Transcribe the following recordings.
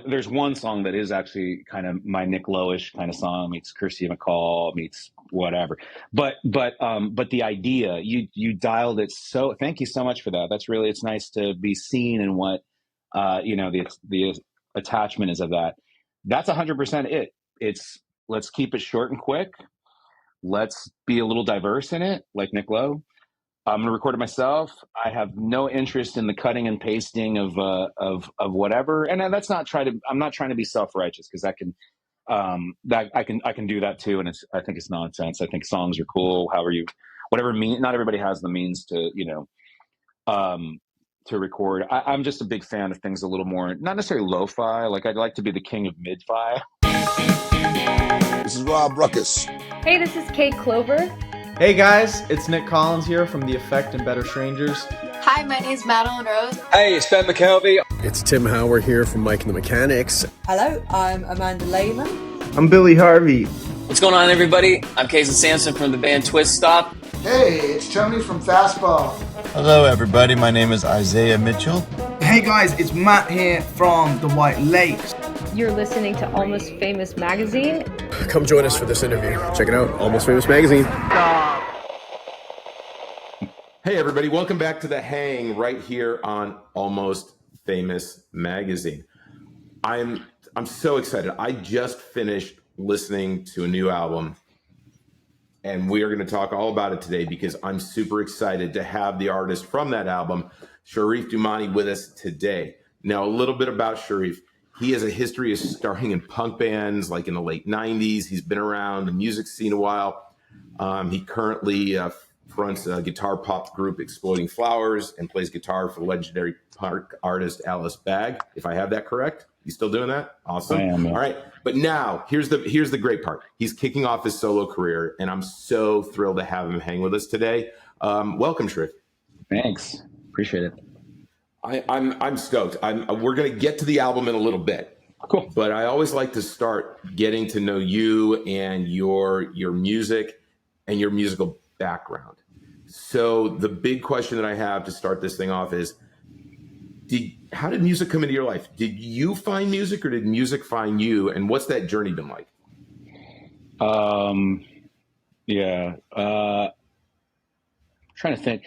there's one song that is actually kind of my Nick Lowish kind of song, meets Kirsty McCall, meets whatever. But the idea, you dialed it so. Thank you so much for that. That's really, it's nice to be seen in what the attachment is of that. That's 100% it. It's, let's keep it short and quick. Let's be a little diverse in it, like Nick Lowe. I'm going to record it myself. I have no interest in the cutting and pasting of whatever. And that's not I'm not trying to be self-righteous, because that can, I can do that too. And I think it's nonsense. I think songs are cool. Whatever not everybody has the means to, to record. I'm just a big fan of things a little more, not necessarily lo-fi. Like, I'd like to be the king of mid-fi. This is Rob Ruckus. Hey, this is Kate Clover. Hey guys, it's Nick Collins here from The Effect and Better Strangers. Hi, my name is Madeline Rose. Hey, it's Ben McKelvey. It's Tim Howard here from Mike and the Mechanics. Hello, I'm Amanda Lehman. I'm Billy Harvey. What's going on, everybody? I'm Casey Sampson from the band Twist Stop. Hey, it's Tony from Fastball. Hello, everybody. My name is Isaiah Mitchell. Hey guys, it's Matt here from the White Lakes. You're listening to Almost Famous Magazine. Come join us for this interview. Check it out, Almost Famous Magazine. Hey everybody, welcome back to The Hang right here on Almost Famous Magazine. I'm so excited. I just finished listening to a new album, and we are going to talk all about it today because I'm super excited to have the artist from that album, Sharif Dumani, with us today. Now, a little bit about Sharif. He has a history of starting in punk bands like in the late 90s. He's been around the music scene a while. He currently fronts a guitar pop group Exploding Flowers and plays guitar for legendary punk artist Alice Bagg, if I have that correct. You still doing that? Awesome. I am, yeah. All right. But now here's the great part. He's kicking off his solo career, and I'm so thrilled to have him hang with us today. Welcome, Sharif. Thanks. Appreciate it. I'm stoked. We're going to get to the album in a little bit. Cool. But I always like to start getting to know you and your music and your musical background. So the big question that I have to start this thing off is, how did music come into your life? Did you find music, or did music find you? And what's that journey been like? Yeah. Trying to think.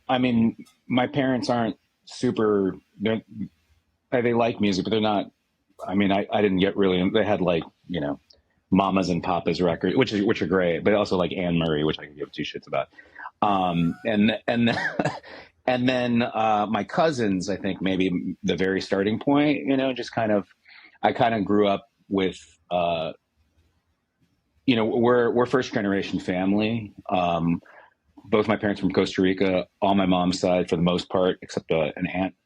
I mean, my parents aren't super, they like music, but they're not, I mean, I didn't get really, they had like, Mamas and Papas records, which are great, but also like Anne Murray, which I can give two shits about. And then my cousins, I think maybe the very starting point, just I kind of grew up with, we're first generation family. Both my parents from Costa Rica, on my mom's side for the most part, except an aunt,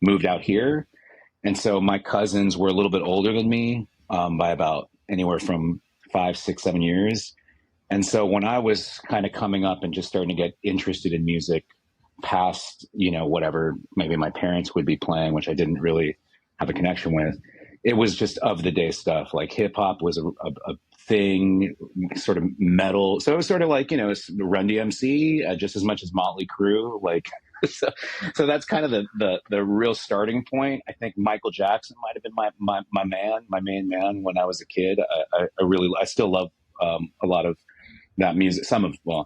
moved out here. And so my cousins were a little bit older than me by about anywhere from 5, 6, 7 years. And so when I was kind of coming up and just starting to get interested in music past, whatever maybe my parents would be playing, which I didn't really have a connection with, it was just of the day stuff. Like hip hop was a thing, sort of metal. So it was sort of like, Run DMC, just as much as Motley Crue. Like, so that's kind of the real starting point. I think Michael Jackson might have been my main man when I was a kid. I still love a lot of that music. To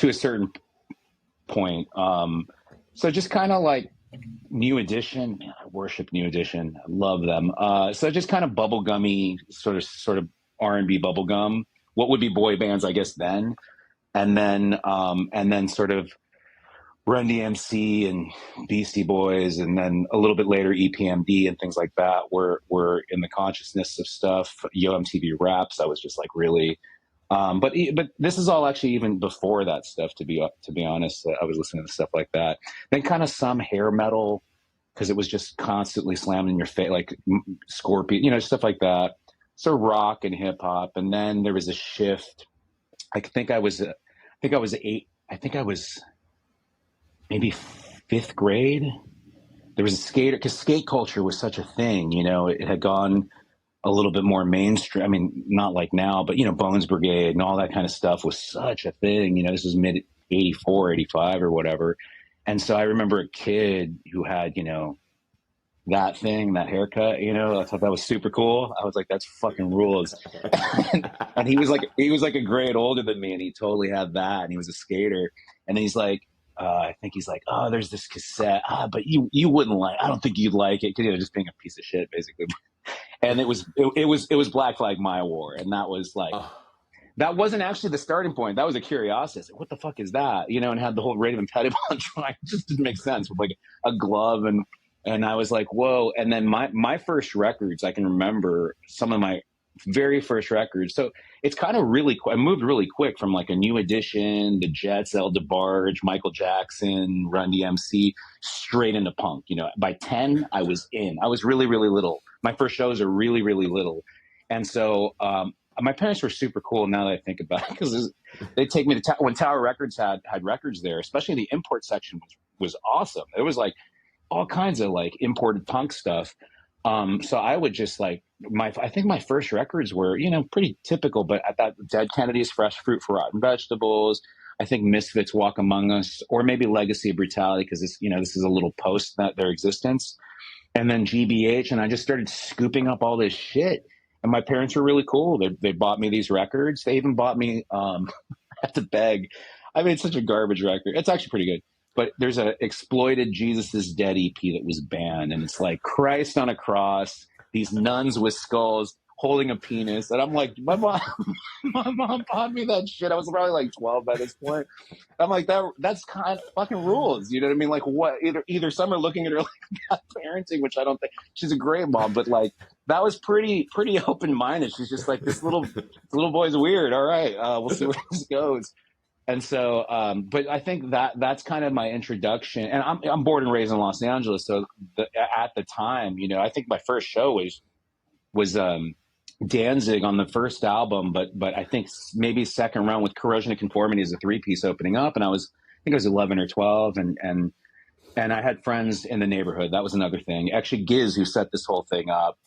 a certain point. So just kind of like New Edition. Man, I worship New Edition. I love them. So just kind of bubblegummy, sort of R&B bubblegum. What would be boy bands, I guess, then. And then sort of Run DMC and Beastie Boys, and then a little bit later EPMD and things like that were in the consciousness of stuff. Yo MTV Raps, I was just like really. But this is all actually even before that stuff. To be honest, I was listening to stuff like that. Then kind of some hair metal, because it was just constantly slamming in your face, like Scorpion, stuff like that. So rock and hip hop, and then there was a shift. I think I was maybe 5th grade. There was a skater, because skate culture was such a thing. It had gone a little bit more mainstream. I mean, not like now, but, Bones Brigade and all that kind of stuff was such a thing. This was mid 84, 85 or whatever. And so I remember a kid who had, that thing, that haircut, I thought that was super cool. I was like, that's fucking rules. And he was like a grade older than me, and he totally had that, and he was a skater. And he's like, I think he's like, oh, there's this cassette, but you wouldn't like, I don't think you'd like it, because just being a piece of shit, basically. And it was Black Flag My War, and that was like, that wasn't actually the starting point. That was a curiosity. Like, what the fuck is that? And had the whole Raven and Pettibon drawing. It just didn't make sense with like a glove, and I was like, whoa. And then my first records, I can remember some of my very first records. So it's kind of really quick. I moved really quick from like a New Edition, the Jets, El DeBarge, Michael Jackson, Run DMC, straight into punk. By 10, I was in. I was really, really little. My first shows are really, really little. And so my parents were super cool now that I think about it, because they'd take me to when Tower Records had records there, especially the import section was awesome. It was like all kinds of like imported punk stuff. So I would just like I think my first records were, pretty typical, but I thought Dead Kennedys, Fresh Fruit for Rotten Vegetables. I think Misfits, Walk Among Us, or maybe Legacy of Brutality, because this is a little post their existence. And then GBH, and I just started scooping up all this shit. And my parents were really cool. They bought me these records. They even bought me, I have to beg. I made such a garbage record. It's actually pretty good. But there's a exploited Jesus is Dead EP that was banned. And it's like Christ on a cross, these nuns with skulls holding a penis. And I'm like, my mom bought me that shit. I was probably like 12 by this point. I'm like, that's kind of fucking rules. You know what I mean? Like, what? Either some are looking at her like bad parenting, which I don't think. She's a great mom, but like that was pretty open-minded. She's just like, this little boy's weird. All right, we'll see where this goes. And so, but I think that's kind of my introduction. And I'm born and raised in Los Angeles, so at the time, I think my first show was Danzig on the first album, but I think maybe second round with Corrosion of Conformity as a 3-piece opening up, and I think I was 11 or 12, and I had friends in the neighborhood. That was another thing. Actually, Giz, who set this whole thing up,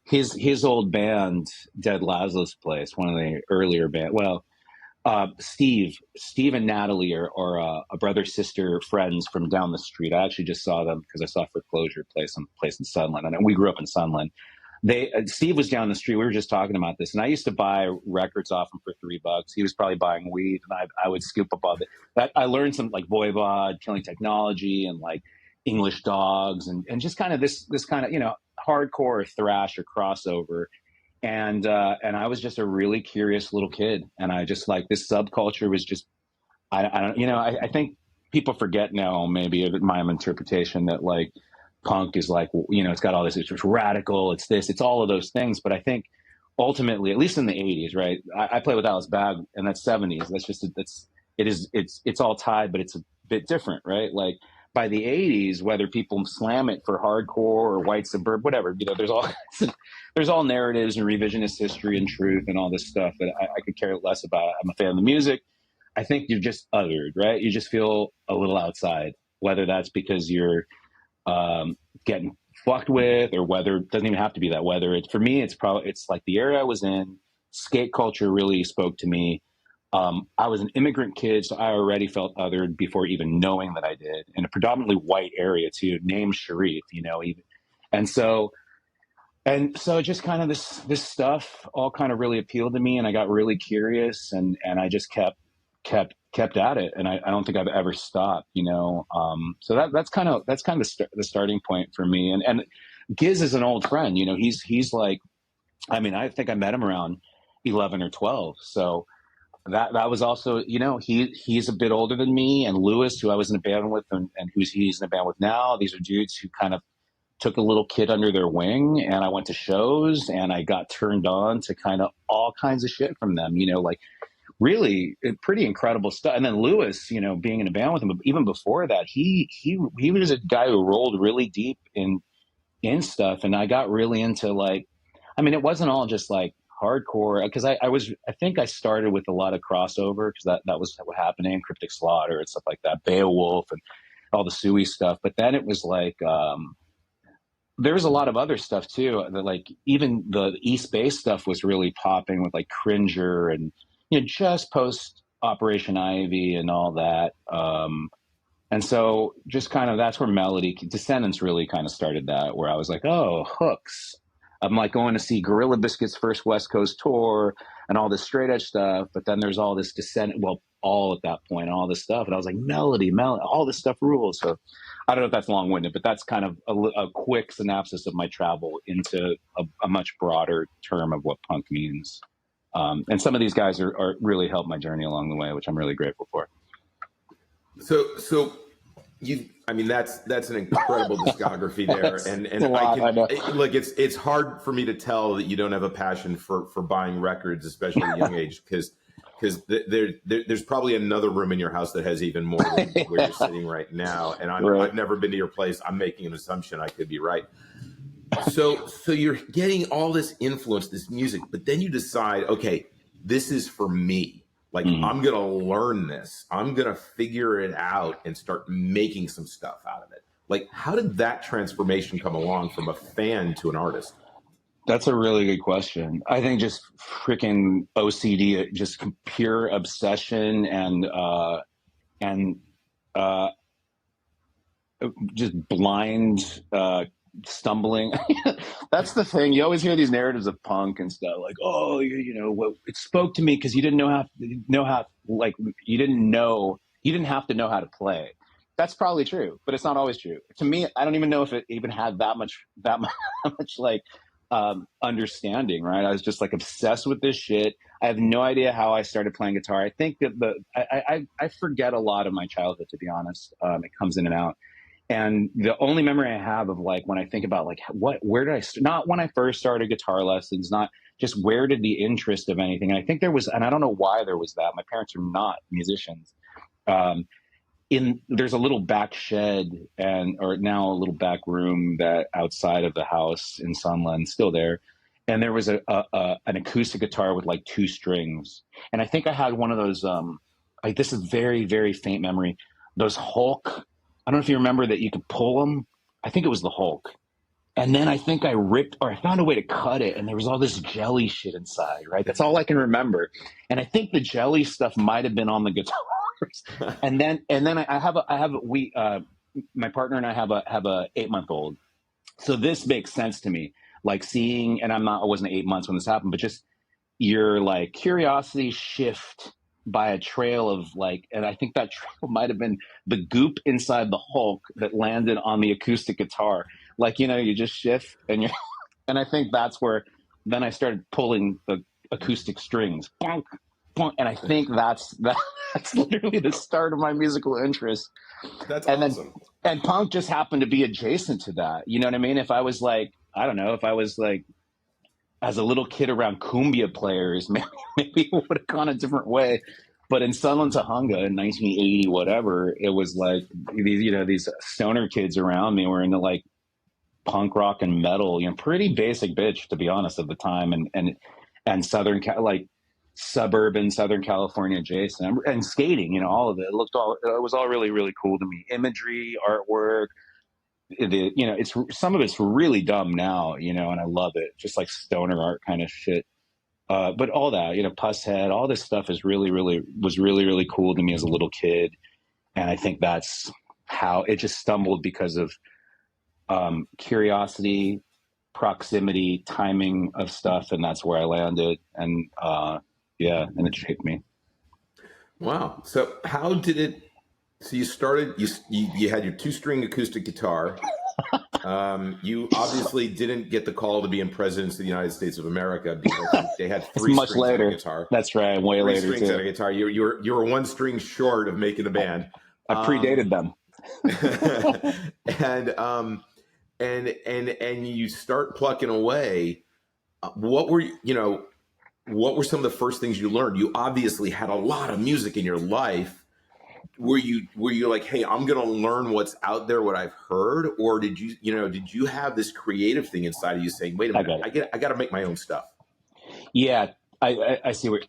his old band, Dead Lazarus Place, one of the earlier band. Well, Steve and Natalie are a brother-sister friends from down the street. I actually just saw them because I saw Foreclosure play some place in Sunland, and we grew up in Sunland. Steve was down the street. We were just talking about this, and I used to buy records off him for $3. He was probably buying weed, and I would scoop up all that. I learned some like Voivod, Killing Technology, and like English Dogs, and just kind of this kind of hardcore thrash or crossover. And I was just a really curious little kid, and I just like this subculture was just I don't I think people forget now, maybe my interpretation, that like punk is like, it's got all this, it's radical, it's this, it's all of those things. But I think ultimately, at least in the 80s, right? I play with Alice Bag, and that's 70s. That's just it's all tied, but it's a bit different, right? Like by the 80s, whether people slam it for hardcore or white suburb, whatever, there's all narratives and revisionist history and truth and all this stuff that I could care less about. I'm a fan of the music. I think you're just othered, right? You just feel a little outside, whether that's because you're getting fucked with, or whether it doesn't even have to be that. Whether it's, for me, it's like the era I was in. Skate culture really spoke to me. I was an immigrant kid, so I already felt othered before even knowing that I did, in a predominantly white area too, named Sharif, even. And so just kind of this stuff all kind of really appealed to me, and I got really curious, and I just kept at it, and I don't think I've ever stopped, so that's kind of the starting point for me. And Giz is an old friend, he's like, I think I met him around 11 or 12, so that was also, he's a bit older than me. And Lewis, who I was in a band with, and he's in a band with now, these are dudes who kind of took a little kid under their wing, and I went to shows, and I got turned on to kind of all kinds of shit from them, like really pretty incredible stuff. And then Lewis, being in a band with him, even before that, he was a guy who rolled really deep in stuff. And I got really into like, it wasn't all just like hardcore, because I think I started with a lot of crossover, because that was what happening, Cryptic Slaughter and stuff like that, Beowulf and all the Suey stuff. But then it was like, there was a lot of other stuff too, that like even the East Bay stuff was really popping, with like Cringer and just post Operation Ivy and all that. And so just kind of, that's where melody, Descendants really kind of started that, where I was like, oh, hooks. I'm like going to see Gorilla Biscuit's first West Coast tour and all this straight edge stuff. But then there's all this Descendant, well, all at that point, all this stuff. And I was like, melody, all this stuff rules. So I don't know if that's long winded, but that's kind of a quick synopsis of my travel into a much broader term of what punk means. And some of these guys are really helped my journey along the way, which I'm really grateful for. So I mean, that's an incredible discography there, and look, it's hard for me to tell that you don't have a passion for buying records, especially at a young age, because there's probably another room in your house that has even more than where you're sitting right now. And I've never been to your place. I'm making an assumption. I could be right. So you're getting all this influence, this music, but then you decide, okay, this is for me. Like, I'm going to learn this. I'm going to figure it out and start making some stuff out of it. Like, how did that transformation come along from a fan to an artist? That's a really good question. I think just freaking OCD, just pure obsession and just blind stumbling. That's the thing. You always hear these narratives of punk and stuff like, oh, well, it spoke to me because you didn't know how, like, you didn't have to know how to play. That's probably true, but it's not always true. To me, I don't even know if it even had that much like understanding, right? I was just like obsessed with this shit. I have no idea how I started playing guitar. I think that I forget a lot of my childhood, to be honest. It comes in and out. And the only memory I have of, like, when I think about, like, where did I not when I first started guitar lessons, not just where did the interest of anything. And I think there was, and I don't know why there was that. My parents are not musicians. There's a little back shed or now a little back room that outside of the house in Sunland, still there. And there was an acoustic guitar with like 2 strings. And I think I had one of those, like, this is very, very faint memory. Those Hulk, I don't know if you remember that you could pull them. I think it was the Hulk. And then I think I found a way to cut it, and there was all this jelly shit inside, right? That's all I can remember. And I think the jelly stuff might have been on the guitars. and then my partner and I have a 8-month-old. So this makes sense to me. Like, seeing, and I wasn't 8 months when this happened, but just your, like, curiosity shift by a trail of, like, and I think that trail might have been the goop inside the Hulk that landed on the acoustic guitar. Like, you just shift and and I think that's where then I started pulling the acoustic strings. Bonk, bonk, and I think that's literally the start of my musical interest. That's awesome. And punk just happened to be adjacent to that. You know what I mean? If I was like, I don't know, if I was like, as a little kid around cumbia players, maybe it would have gone a different way. But in Sunland Tahunga in 1980, whatever, it was like these stoner kids around me were into, like, punk rock and metal, pretty basic bitch, to be honest, at the time, and like suburban Southern California adjacent, and skating, all of it. It was all really, really cool to me. Imagery, artwork. It's some of it's really dumb now, and I love it, just like stoner art kind of shit. But all that, Pusshead, all this stuff was really, really cool to me as a little kid. And I think that's how it just stumbled because of curiosity, proximity, timing of stuff. And that's where I landed. And and it shaped me. Wow. So how did it, so you started, you had your 2-string acoustic guitar. You obviously didn't get the call to be in Presidents of the United States of America because they had 3 much strings later. on a guitar. That's right, way 3 later strings too. on a guitar. You were 1 string short of making the band. I predated them. and you start plucking away. What were some of the first things you learned? You obviously had a lot of music in your life. Were you like, hey, I'm going to learn what's out there, what I've heard? Or did you have this creative thing inside of you saying, wait a minute, I got to make my own stuff? Yeah, I see what,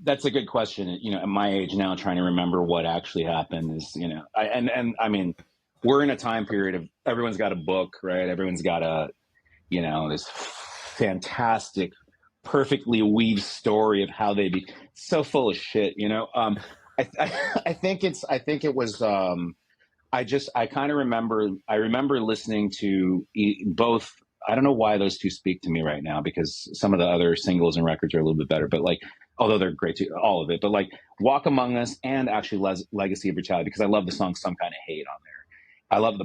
that's a good question. At my age now, trying to remember what actually happened is, I mean, we're in a time period of everyone's got a book, right? Everyone's got this fantastic, perfectly weaved story of how they be so full of shit, I think it was. I kind of remember. I remember listening to both. I don't know why those two speak to me right now because some of the other singles and records are a little bit better. But like, although they're great too, all of it. But like, Walk Among Us and actually Legacy of Brutality because I love the song Some Kind of Hate on there. I love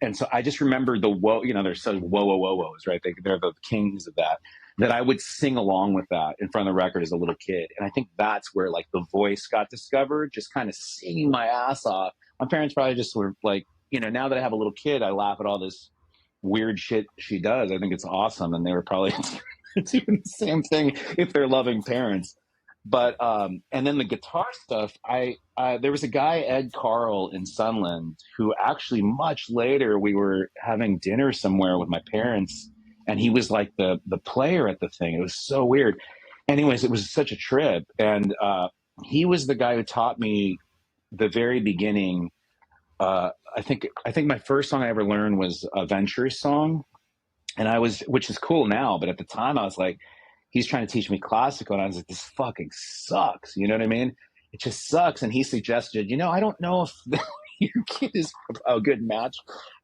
and so I just remember the whoa. You know, there's such whoa, right? They're the kings of that. That I would sing along with that in front of the record as a little kid. And I think that's where like the voice got discovered, just kind of singing my ass off. My parents probably just were like, you know, now that I have a little kid, I laugh at all this weird shit she does. I think it's awesome. And they were probably doing the same thing if they're loving parents. But, and then the guitar stuff, there was a guy, Ed Carl in Sunland, who actually much later we were having dinner somewhere with my parents. And he was like the player at the thing. It was so weird. Anyways, it was such a trip. And he was the guy who taught me the very beginning. I think my first song I ever learned was a Ventures song. And which is cool now. But at the time I was like, he's trying to teach me classical. And I was like, this fucking sucks. You know what I mean? It just sucks. And he suggested, you know, I don't know if your kid is a good match.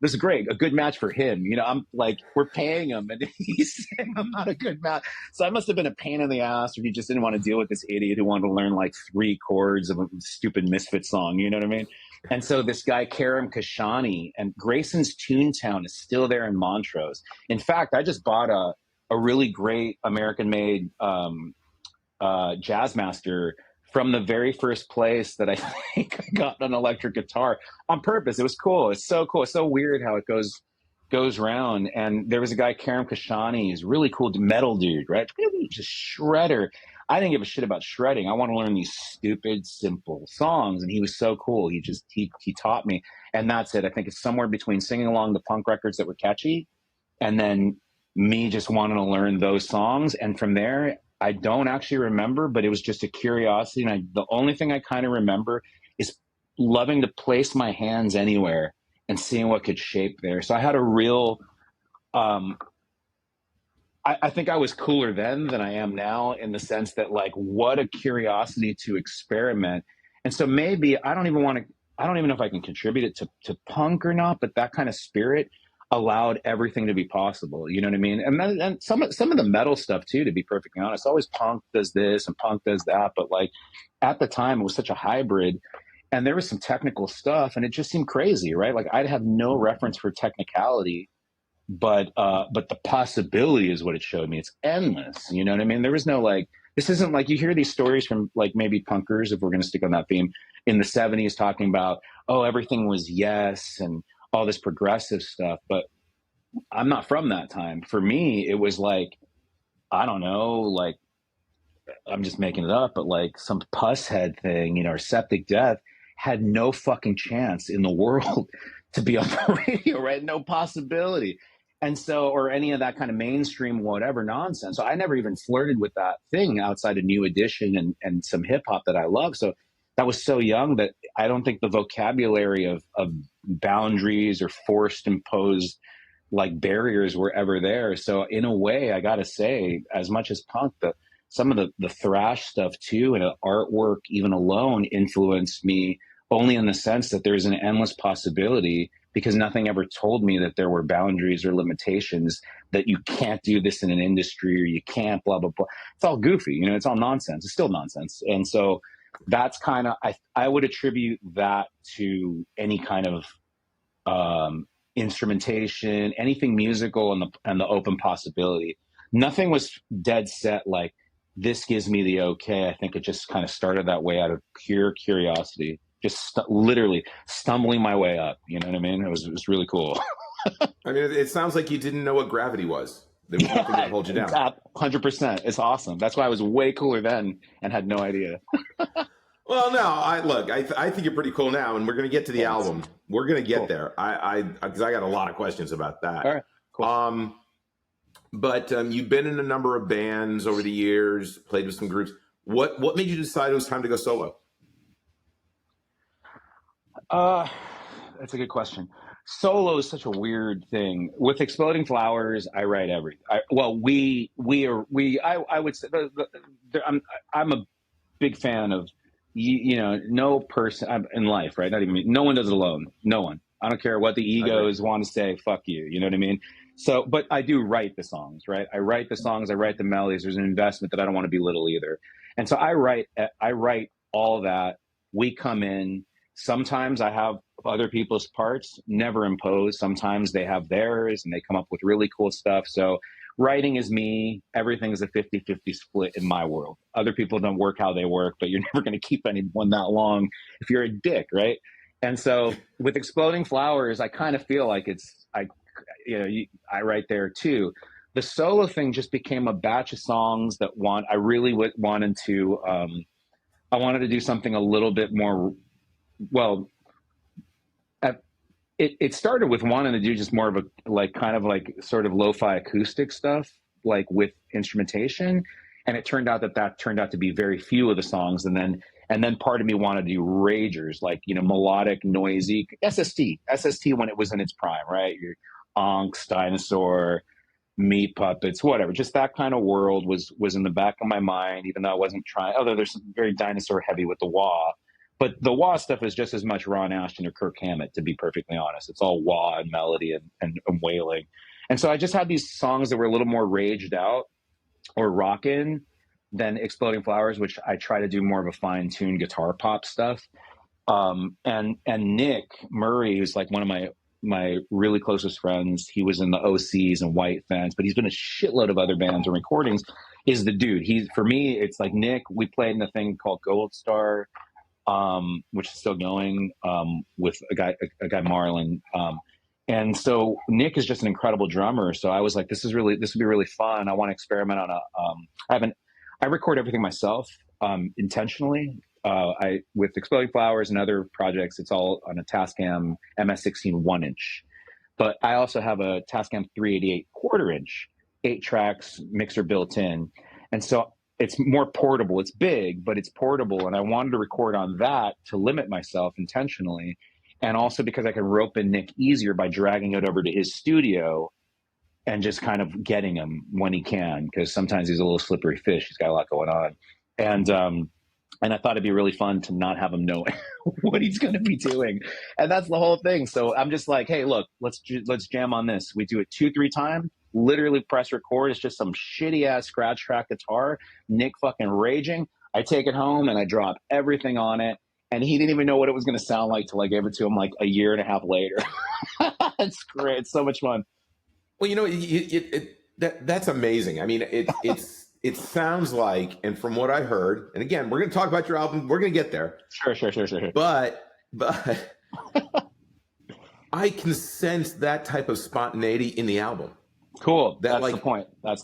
This is great. A good match for him. You know, I'm like, we're paying him and he's saying I'm not a good match. So I must have been a pain in the ass or he just didn't want to deal with this idiot who wanted to learn like 3 chords of a stupid Misfit song. You know what I mean? And so this guy, Karam Kashani, and Grayson's Toontown is still there in Montrose. In fact, I just bought a really great American-made Jazzmaster from the very first place that I think I got an electric guitar on purpose. It was cool. It's so cool. It's so weird how it goes round. And there was a guy, Karam Kashani, he's really cool metal dude, right? Just shredder. I didn't give a shit about shredding. I want to learn these stupid, simple songs. And he was so cool. He taught me. And that's it. I think it's somewhere between singing along the punk records that were catchy and then me just wanting to learn those songs. And from there, I don't actually remember, but it was just a curiosity. And the only thing I kind of remember is loving to place my hands anywhere and seeing what could shape there. So I had a real, I think I was cooler then than I am now in the sense that like, what a curiosity to experiment. And so maybe I don't even know if I can contribute it to punk or not, but that kind of spirit allowed everything to be possible. You know what I mean? And some of the metal stuff too, to be perfectly honest, always punk does this and punk does that. But like at the time it was such a hybrid and there was some technical stuff and it just seemed crazy, right? Like I'd have no reference for technicality, but the possibility is what it showed me. It's endless. You know what I mean? There was no like, this isn't like you hear these stories from like maybe punkers, if we're going to stick on that theme, in the 70s talking about, oh, everything was yes and all this progressive stuff, but I'm not from that time. For me, it was like, I don't know, like, I'm just making it up, but like some pus head thing, you know, or septic death had no fucking chance in the world to be on the radio, right? No possibility. And so, or any of that kind of mainstream, whatever nonsense. So I never even flirted with that thing outside of New Edition and some hip hop that I love. So that was so young that I don't think the vocabulary of boundaries or forced imposed like barriers were ever there. So in a way, I got to say, as much as punk, some of the thrash stuff too, and artwork even alone influenced me only in the sense that there's an endless possibility because nothing ever told me that there were boundaries or limitations, that you can't do this in an industry or you can't blah, blah, blah. It's all goofy, you know, it's all nonsense. It's still nonsense. And so that's kind of, I would attribute that to any kind of instrumentation, anything musical and the open possibility. Nothing was dead set like, this gives me the okay. I think it just kind of started that way out of pure curiosity, just literally stumbling my way up. You know what I mean? It was really cool. I mean, it sounds like you didn't know what gravity was. There was nothing that hold you down. 100%. It's awesome. That's why I was way cooler then and had no idea. Well, no, I think you're pretty cool now, and we're going to get to the album. We're going to get there. Because I got a lot of questions about that. All right, cool. But you've been in a number of bands over the years, played with some groups. What made you decide it was time to go solo? That's a good question. Solo is such a weird thing. With Exploding Flowers, I write everything. I would say I'm a big fan of, no person in life, right? Not even me. No one does it alone. No one. I don't care what the egos want to say. Fuck you. You know what I mean? So, but I do write the songs, right? I write the songs. I write the melodies. There's an investment that I don't want to belittle either. And so I write all that. We come in. Sometimes I have other people's parts, never impose. Sometimes they have theirs and they come up with really cool stuff. So writing is me. Everything is a 50-50 split in my world. Other people don't work how they work, but you're never going to keep anyone that long if you're a dick, right? And so with Exploding Flowers, I kind of feel like I write there too. The solo thing just became a batch of songs that I really wanted to, I wanted to do something a little bit more, well, it started with wanting to do just more of a kind of sort of lo-fi acoustic stuff, like with instrumentation. And it turned out that turned out to be very few of the songs. And then part of me wanted to do ragers, like, melodic, noisy SST when it was in its prime, right? Your Onks, Dinosaur, Meat Puppets, whatever. Just that kind of world was in the back of my mind, even though I wasn't trying. Although there's some very Dinosaur heavy with the wah. But the wah stuff is just as much Ron Ashton or Kirk Hammett, to be perfectly honest. It's all wah and melody and wailing. And so I just had these songs that were a little more raged out or rockin' than Exploding Flowers, which I try to do more of a fine-tuned guitar pop stuff. And Nick Murray, who's like one of my really closest friends, he was in the OCs and White Fence, but he's been a shitload of other bands and recordings, is the dude. For me, it's like Nick, we played in a thing called Gold Star, which is still going, with a guy Marlon. And so Nick is just an incredible drummer. So I was like, this would be really fun. I want to experiment on I record everything myself, intentionally. With Exploding Flowers and other projects, it's all on a Tascam MS-16 1-inch. But I also have a Tascam 388 1/4-inch, 8 tracks mixer built in. And so it's more portable. It's big, but it's portable. And I wanted to record on that to limit myself intentionally. And also because I can rope in Nick easier by dragging it over to his studio and just kind of getting him when he can, because sometimes he's a little slippery fish. He's got a lot going on. And I thought it'd be really fun to not have him know what he's going to be doing. And that's the whole thing. So I'm just like, hey, look, let's jam on this. We do it 2-3 times, literally press record. It's just some shitty ass scratch track guitar, Nick fucking raging. I take it home and I drop everything on it. And he didn't even know what it was going to sound like till I gave it to him like a year and a half later. It's great. It's so much fun. Well, that's amazing. I mean, it sounds like, and from what I heard, and again, we're going to talk about your album. We're going to get there. Sure. But I can sense that type of spontaneity in the album. Cool. That's the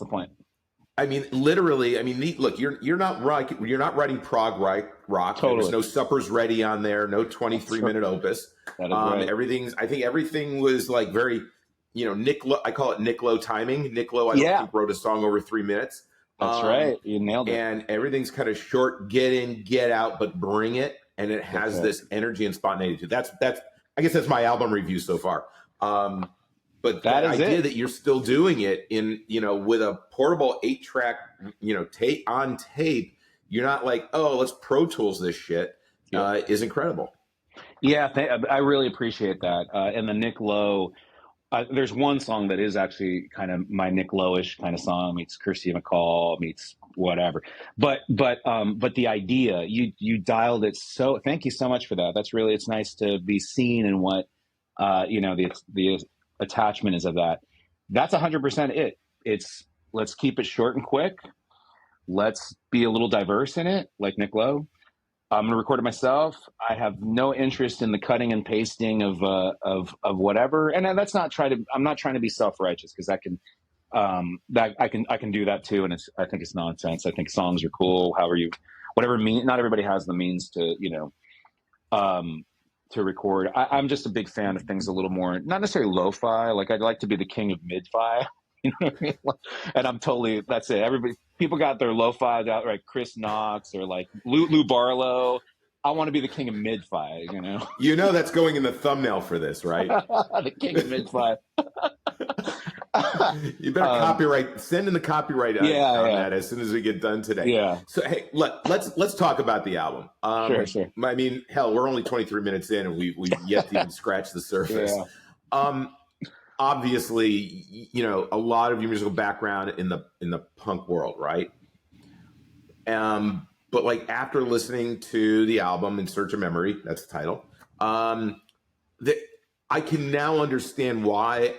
point. I mean, literally. I mean, look, you're not writing prog rock. Totally. There's no Supper's Ready on there. No 23-minute opus. That is right. I think everything was like very, Nick Lowe. I call it Nick Lowe timing. Nick Lowe, I don't think wrote a song over 3 minutes. That's right. You nailed it. And everything's kind of short, get in, get out, but bring it. And it has this energy and spontaneity. That's I guess that's my album review so far. But that idea that you're still doing it in, with a portable 8-track, tape on tape, you're not like, oh, let's Pro Tools this shit, is incredible. Yeah, I really appreciate that. And the Nick Lowe, there's one song that is actually kind of my Nick Lowe-ish kind of song, meets Kirsty McCall, meets whatever. But the idea, you dialed it so. Thank you so much for that. It's nice to be seen in what the attachment is of that. That's 100% it. It's let's keep it short and quick. Let's be a little diverse in it, like Nick Lowe. I'm going to record it myself. I have no interest in the cutting and pasting of whatever. And I'm not trying to be self-righteous, because I can do that too. And I think it's nonsense. I think songs are cool. Not everybody has the means to, to record. I'm just a big fan of things a little more, not necessarily lo-fi. Like I'd like to be the king of mid-fi. You know what I mean? And that's it. People got their lo-fi out, right? Chris Knox or like Lou Barlow. I want to be the king of mid-fi, that's going in the thumbnail for this, right? The king of mid-fi. You better send in the copyright on that as soon as we get done today. Yeah. So hey, let's talk about the album. Sure. I mean, hell, we're only 23 minutes in, and we've yet to even scratch the surface. Yeah. Obviously, you know, a lot of your musical background in the punk world, right? But like after listening to the album In Search of Memory, that's the title, I can now understand why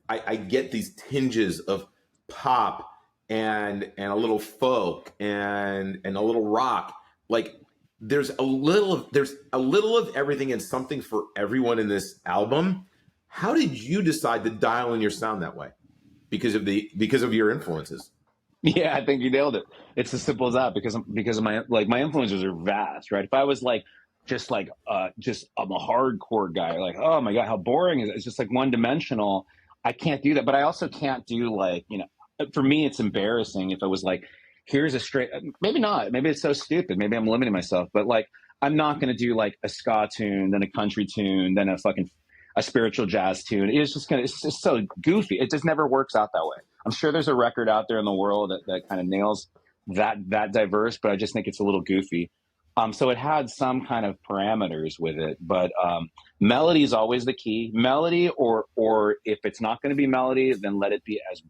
I get these tinges of pop and a little folk and a little rock. Like there's a little of everything and something for everyone in this album. How did you decide to dial in your sound that way? Because of your influences. Yeah, I think you nailed it. It's as simple as that because of my influences are vast, right? If I was like I'm a hardcore guy, like, oh my God, how boring is it? It's just like one dimensional. I can't do that. But I also can't do like, you know, for me, it's embarrassing if I was like, here's a straight, maybe not, maybe it's so stupid. Maybe I'm limiting myself, but like, I'm not going to do like a ska tune, then a country tune, then a spiritual jazz tune. It's just so goofy. It just never works out that way. I'm sure there's a record out there in the world that kind of nails that diverse, but I just think it's a little goofy. So it had some kind of parameters with it, but melody is always the key. Melody, or if it's not going to be melody, then let it be as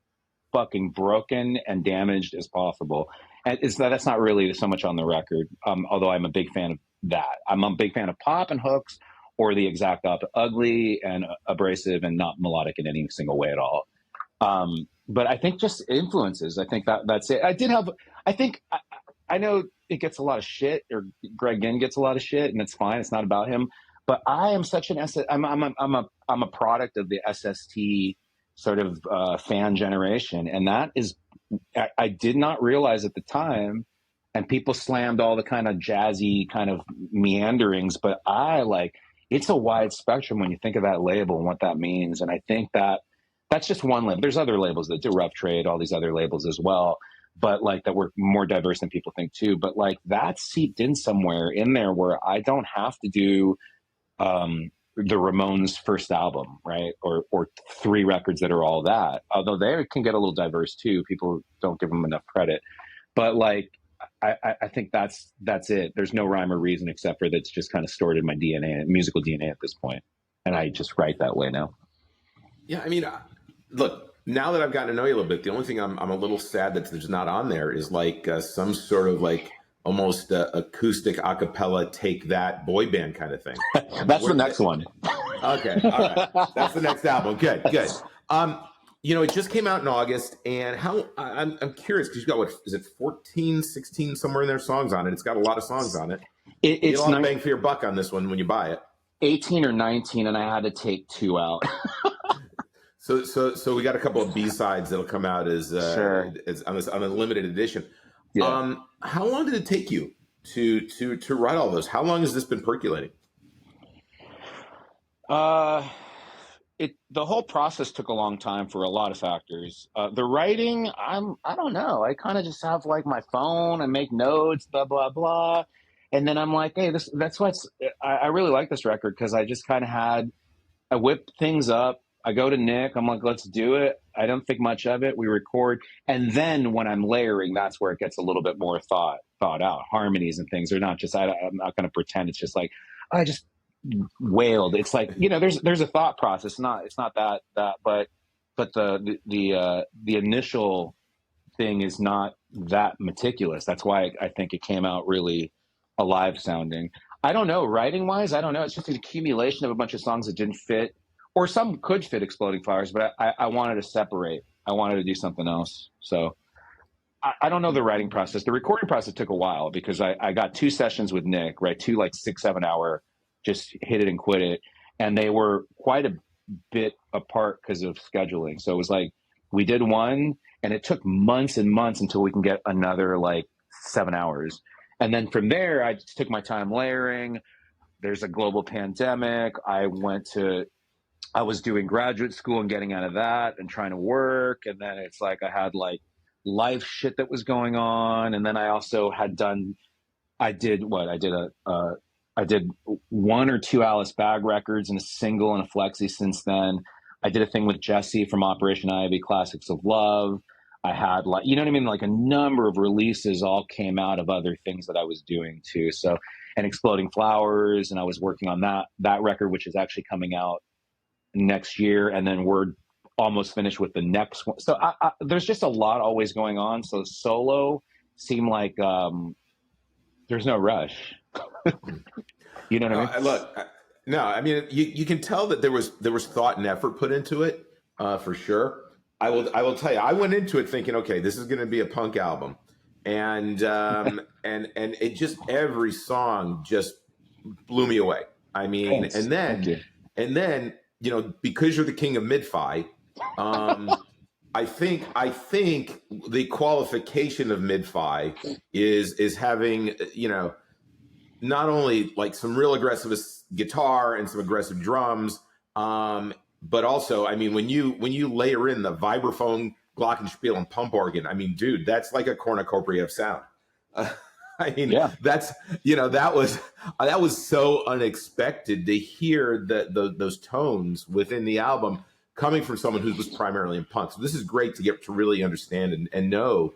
fucking broken and damaged as possible. And that's not really so much on the record, although I'm a big fan of that. I'm a big fan of pop and hooks, or the exact opposite, ugly and abrasive and not melodic in any single way at all. But I think just influences. I think that's it. I know it gets a lot of shit, or Greg Ginn gets a lot of shit, and it's fine. It's not about him. But I am such I'm a product of the SST sort of fan generation, and that is I did not realize at the time. And people slammed all the kind of jazzy kind of meanderings, but it's a wide spectrum when you think of that label and what that means. And I think that's just one label. There's other labels that do Rough Trade, all these other labels as well, but like that were more diverse than people think too. But like that seeped in somewhere in there where I don't have to do the Ramones' first album, right? Or 3 records that are all that, although they can get a little diverse too. People don't give them enough credit, but like, I think that's it. There's no rhyme or reason except for that's just kind of stored in my DNA, musical DNA at this point. And I just write that way now. Yeah. I mean, look, now that I've gotten to know you a little bit, the only thing I'm a little sad that there's not on there is like some sort of like almost acoustic a cappella take that boy band kind of thing. That's the next one. Okay. All right. That's the next album. Good. You know, it just came out in August, and I'm curious because you've got, what is it, 14, 16, somewhere in there songs on it. It's got a lot of songs on it. It's a lot of bang for your buck on this one when you buy it. 18 or 19, and I had to take 2 out. So we got a couple of B-sides that'll come out as on a limited edition. Yeah. How long did it take you to write all those? How long has this been percolating? The whole process took a long time for a lot of factors. The writing, I don't know. I kind of just have like my phone, I make notes, blah, blah, blah. And then I'm like, hey, I really like this record because I just kind of I whipped things up. I go to Nick, I'm like, let's do it. I don't think much of it. We record. And then when I'm layering, that's where it gets a little bit more thought out. Harmonies and things are not just, I'm not going to pretend it's just like, I just wailed. It's like, you know, there's a thought process. It's not that, but the initial thing is not that meticulous. That's why I think it came out really alive sounding. I don't know, writing wise, I don't know. It's just an accumulation of a bunch of songs that didn't fit, or some could fit Exploding Flowers, but I wanted to separate. I wanted to do something else. So I don't know the writing process. The recording process took a while because I got 2 sessions with Nick, right? 2 like 6-7 hour, just hit it and quit it. And they were quite a bit apart because of scheduling. So it was like, we did one and it took months and months until we can get another like 7 hours. And then from there, I just took my time layering. There's a global pandemic. I was doing graduate school and getting out of that and trying to work. And then it's like, I had like life shit that was going on. And then I also I did 1 or 2 Alice Bag records and a single and a flexi since then. I did a thing with Jesse from Operation Ivy, Classics of Love. I had like, you know what I mean? Like a number of releases all came out of other things that I was doing too. So, and Exploding Flowers, and I was working on that record, which is actually coming out next year. And then we're almost finished with the next one. So there's just a lot always going on. So solo seemed like there's no rush. You know what I mean? Look, no, I mean, you can tell that there was thought and effort put into it, for sure. I will tell you, I went into it thinking, okay, this is going to be a punk album, and and it just, every song just blew me away. I mean, Thanks. and then you know, because you're the king of mid-fi, I think the qualification of mid-fi is having, you know, not only like some real aggressive guitar and some aggressive drums, but also, I mean, when you layer in the vibraphone, glockenspiel, and pump organ, I mean, dude, that's like a cornucopia of sound. I mean, yeah. That's, you know, that was so unexpected to hear those tones within the album coming from someone who was primarily in punk. So this is great to get to really understand and know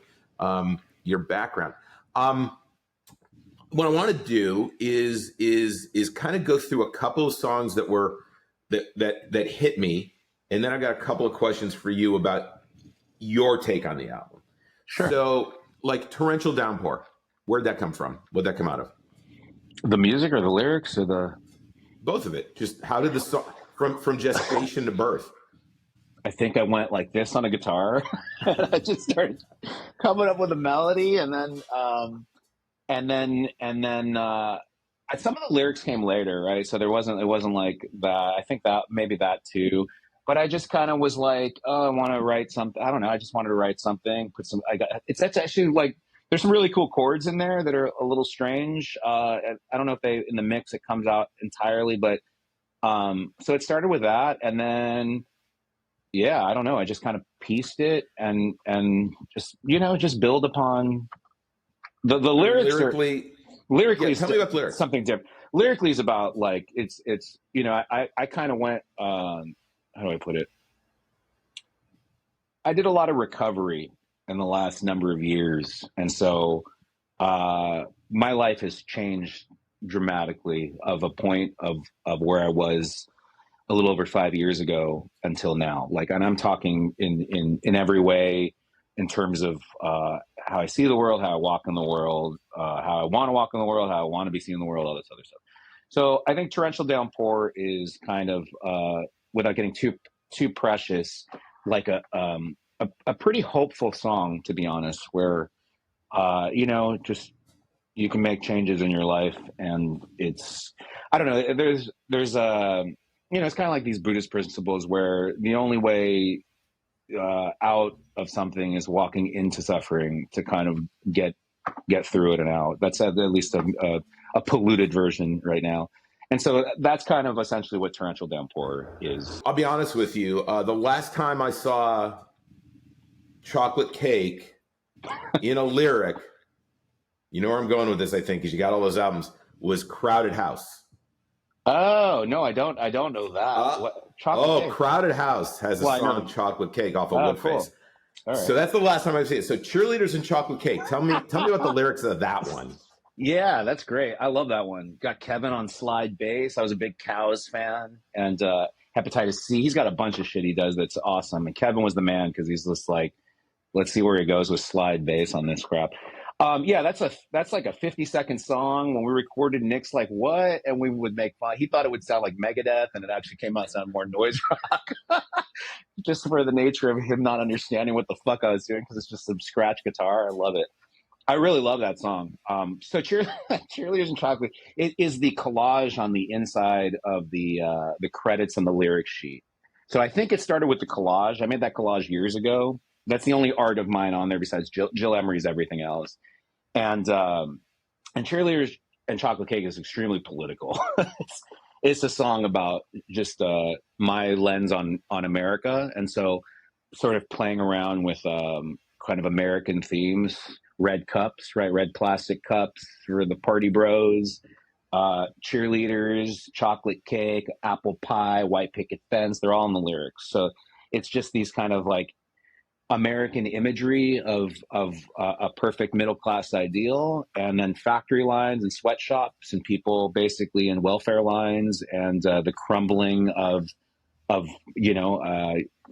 your background. What I want to do is kind of go through a couple of songs that hit me, and then I've got a couple of questions for you about your take on the album. Sure. So, like Torrential Downpour, where'd that come from? What'd that come out of? The music or the lyrics or the both of it? Just how did the song from gestation to birth? I think I went like this on a guitar. I just started coming up with a melody, and then some of the lyrics came later, right? So it wasn't like that. I think that maybe that too, but I just kind of was like, oh, I want to write something. I don't know. I just wanted to write something. It's actually like, there's some really cool chords in there that are a little strange. I don't know if in the mix it comes out entirely, but so it started with that, and then yeah, I don't know. I just kind of pieced it and just, you know, just build upon the lyrics. Lyrically, yeah, tell me about lyrics. Something different. Lyrically is about like it's you know, I kind of went how do I put it? I did a lot of recovery in the last number of years, and so my life has changed dramatically of a point of where I was a little over 5 years ago until now. Like, and I'm talking in every way, in terms of how I see the world, how I walk in the world, how I want to walk in the world, how I want to be seen in the world, all this other stuff. So I think Torrential Downpour is kind of, without getting too precious, like a pretty hopeful song, to be honest, where, you know, just you can make changes in your life. And it's, I don't know, there's you know, it's kind of like these Buddhist principles where the only way out of something is walking into suffering to kind of get through it and out. That's at least a polluted version right now. And so that's kind of essentially what Torrential Downpour is. I'll be honest with you. The last time I saw Chocolate Cake in a lyric, you know where I'm going with this, I think, because you got all those albums, was Crowded House. Oh, no, I don't know that. Cake? Crowded House has a song, Chocolate Cake, off of Woodface. Cool. Right. So that's the last time I've seen it. So Cheerleaders and Chocolate Cake. Tell me about the lyrics of that one. Yeah, that's great. I love that one. Got Kevin on slide bass. I was a big Cows fan, and Hepatitis C. He's got a bunch of shit he does that's awesome. And Kevin was the man, because he's just like, let's see where he goes with slide bass on this crap. Yeah, that's like a 50-second song. When we recorded, Nick's like, what? And we would make fun. He thought it would sound like Megadeth, and it actually came out sound more noise rock. Just for the nature of him not understanding what the fuck I was doing, because it's just some scratch guitar. I love it. I really love that song. So Cheerleaders and Chocolate, it is the collage on the inside of the credits and the lyric sheet. So I think it started with the collage. I made that collage years ago. That's the only art of mine on there besides Jill Emery's everything else. And Cheerleaders and Chocolate Cake is extremely political. It's a song about just my lens on America. And so sort of playing around with kind of American themes, red cups, right? Red plastic cups for the party bros. cheerleaders, chocolate cake, apple pie, white picket fence. They're all in the lyrics. So it's just these kind of like American imagery of a perfect middle class ideal, and then factory lines and sweatshops and people basically in welfare lines, and the crumbling of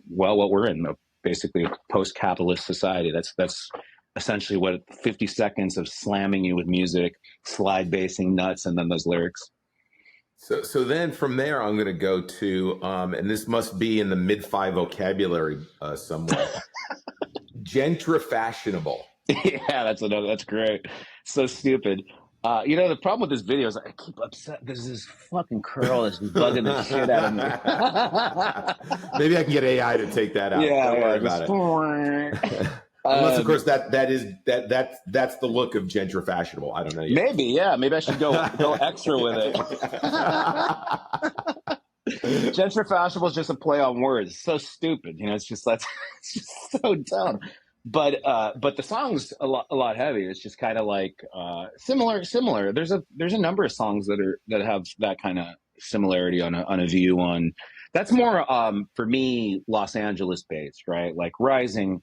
what we're in, basically a post-capitalist society. That's essentially what 50 seconds of slamming you with music, slide bassing nuts, and then those lyrics. So then from there, I'm going to go to, and this must be in the mid-5 vocabulary somewhere, gentrifashionable. Yeah, that's great. So stupid. The problem with this video is I keep upset. There's this fucking curl that's bugging the shit out of me. Maybe I can get AI to take that out. Yeah, don't worry about it. Unless, of course, that's the look of gentrifashionable. I don't know yet. Maybe, yeah. Maybe I should go extra with it. Gentrifashionable is just a play on words. It's so stupid. It's just so dumb. But the song's a lot heavier. It's just kind of like similar. There's a number of songs that have that kind of similarity on a view on. That's more for me Los Angeles based, right? Like Rising.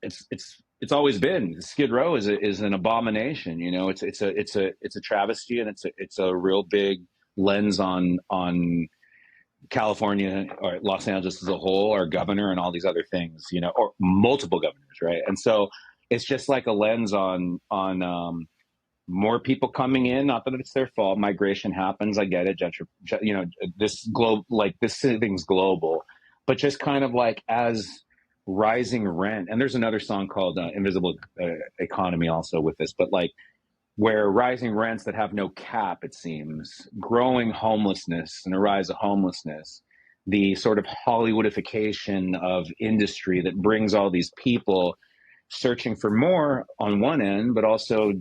It's always been. Skid Row is an abomination. It's a travesty, and it's a real big lens on California or Los Angeles as a whole, our governor, and all these other things. Or multiple governors, right? And so it's just like a lens on more people coming in. Not that it's their fault. Migration happens. I get it. This thing's global. But just kind of like as rising rent, and there's another song called Invisible Economy also with this, but like where rising rents that have no cap, it seems, growing homelessness and a rise of homelessness, the sort of Hollywoodification of industry that brings all these people searching for more on one end, but also,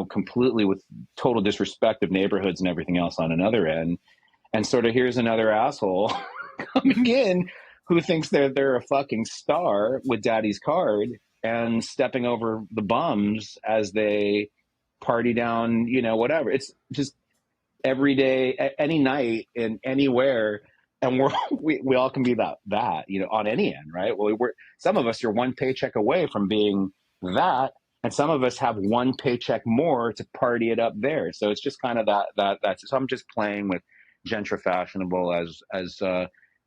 completely with total disrespect of neighborhoods and everything else on another end. And sort of here's another asshole coming in who thinks they're a fucking star with daddy's card and stepping over the bums as they party down, whatever. It's just every day, any night, and anywhere, and we all can be that, on any end, right? Well, some of us are one paycheck away from being that, and some of us have one paycheck more to party it up there. So it's just kind of that's. So I'm just playing with gentrifashionable as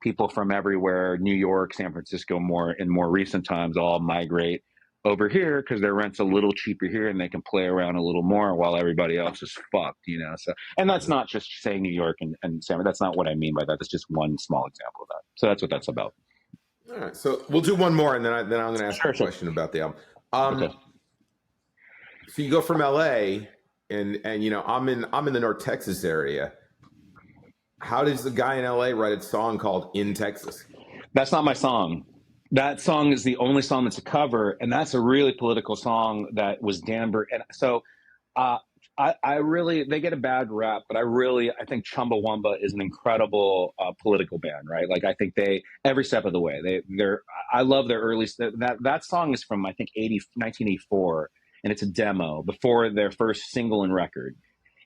people from everywhere, New York, San Francisco, in more recent times, all migrate over here because their rent's a little cheaper here and they can play around a little more while everybody else is fucked, So, and that's not just saying New York and San Francisco. That's not what I mean by that. That's just one small example of that. So that's what that's about. All right. So we'll do one more, and then I'm going to ask a question about the album. Okay. So you go from LA, and I'm in the North Texas area. How does the guy in LA write a song called "In Texas"? That's not my song. That song is the only song that's a cover, and that's a really political song that was Danbert. And so I really, they get a bad rap, but I think Chumbawamba is an incredible political band, right? Like I think every step of the way, I love their early, that song is from, I think 1984, and it's a demo before their first single and record.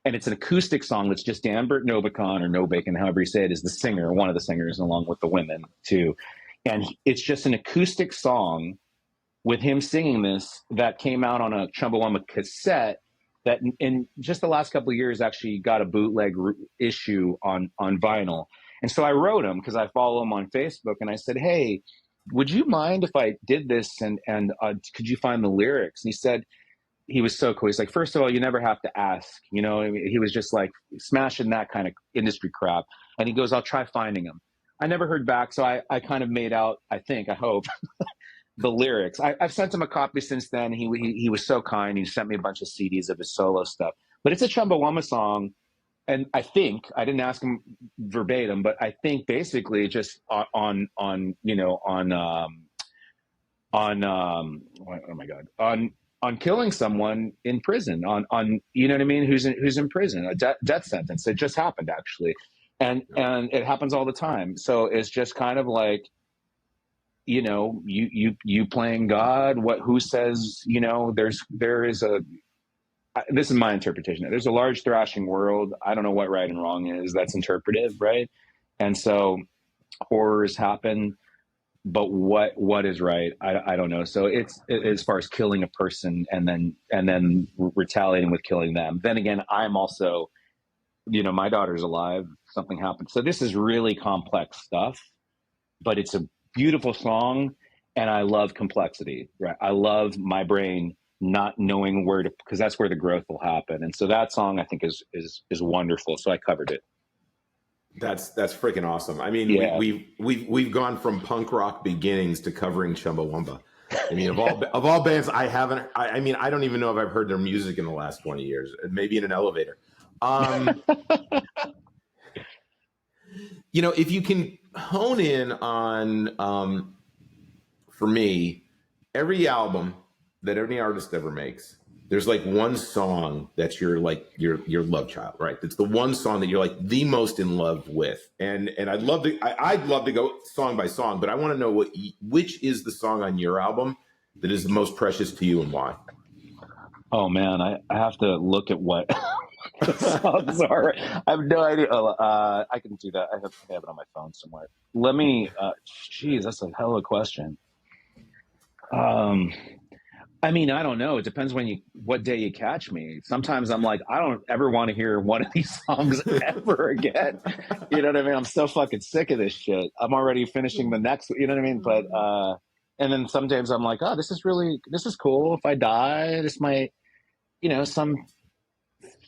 And it's an acoustic song that's just Danbert Novikon, or Nobakin, however you say it, is the singer, one of the singers, along with the women too. And it's just an acoustic song with him singing this that came out on a Chumbawamba cassette that in just the last couple of years actually got a bootleg issue on vinyl. And so I wrote him because I follow him on Facebook, and I said, hey, would you mind if I did this and could you find the lyrics? And he said, he was so cool. He's like, first of all, you never have to ask, he was just like smashing that kind of industry crap. And he goes, I'll try finding them. I never heard back. So I kind of made out, I hope, the lyrics. I've sent him a copy since then. He was so kind. He sent me a bunch of CDs of his solo stuff, but it's a Chumbawamba song. And I think, I didn't ask him verbatim, but I think basically just on killing someone in prison, on you know what I mean, who's in prison, a death sentence. It just happened actually, and it happens all the time. So it's just kind of like, you playing God. Who says there is a this is my interpretation. There's a large thrashing world. I don't know what right and wrong is. That's interpretive, right? And so horrors happen, but what is right? I don't know. So it's as far as killing a person and then retaliating with killing them. Then again, I'm also, my daughter's alive. Something happened. So this is really complex stuff, but it's a beautiful song, and I love complexity. Right? I love my brain not knowing where to, because that's where the growth will happen. And so that song I think is wonderful. So I covered it. That's freaking awesome. I mean, yeah. we've gone from punk rock beginnings to covering Chumbawamba. I mean, of all bands, I don't even know if I've heard their music in the last 20 years. Maybe in an elevator. If you can hone in on, for me, every album that any artist ever makes, there's like one song that's your love child, right? It's the one song that you're like the most in love with. And I'd love to go song by song, but I want to know which is the song on your album that is the most precious to you and why. Oh man, I have to look at what the songs are. I have no idea. I can do that. I have it on my phone somewhere. Let me, that's a hell of a question. I mean, I don't know. It depends what day you catch me. Sometimes I'm like, I don't ever want to hear one of these songs ever again. You know what I mean? I'm so fucking sick of this shit. I'm already finishing the next, you know what I mean? But, and then sometimes I'm like, oh, this is cool. If I die, this might, some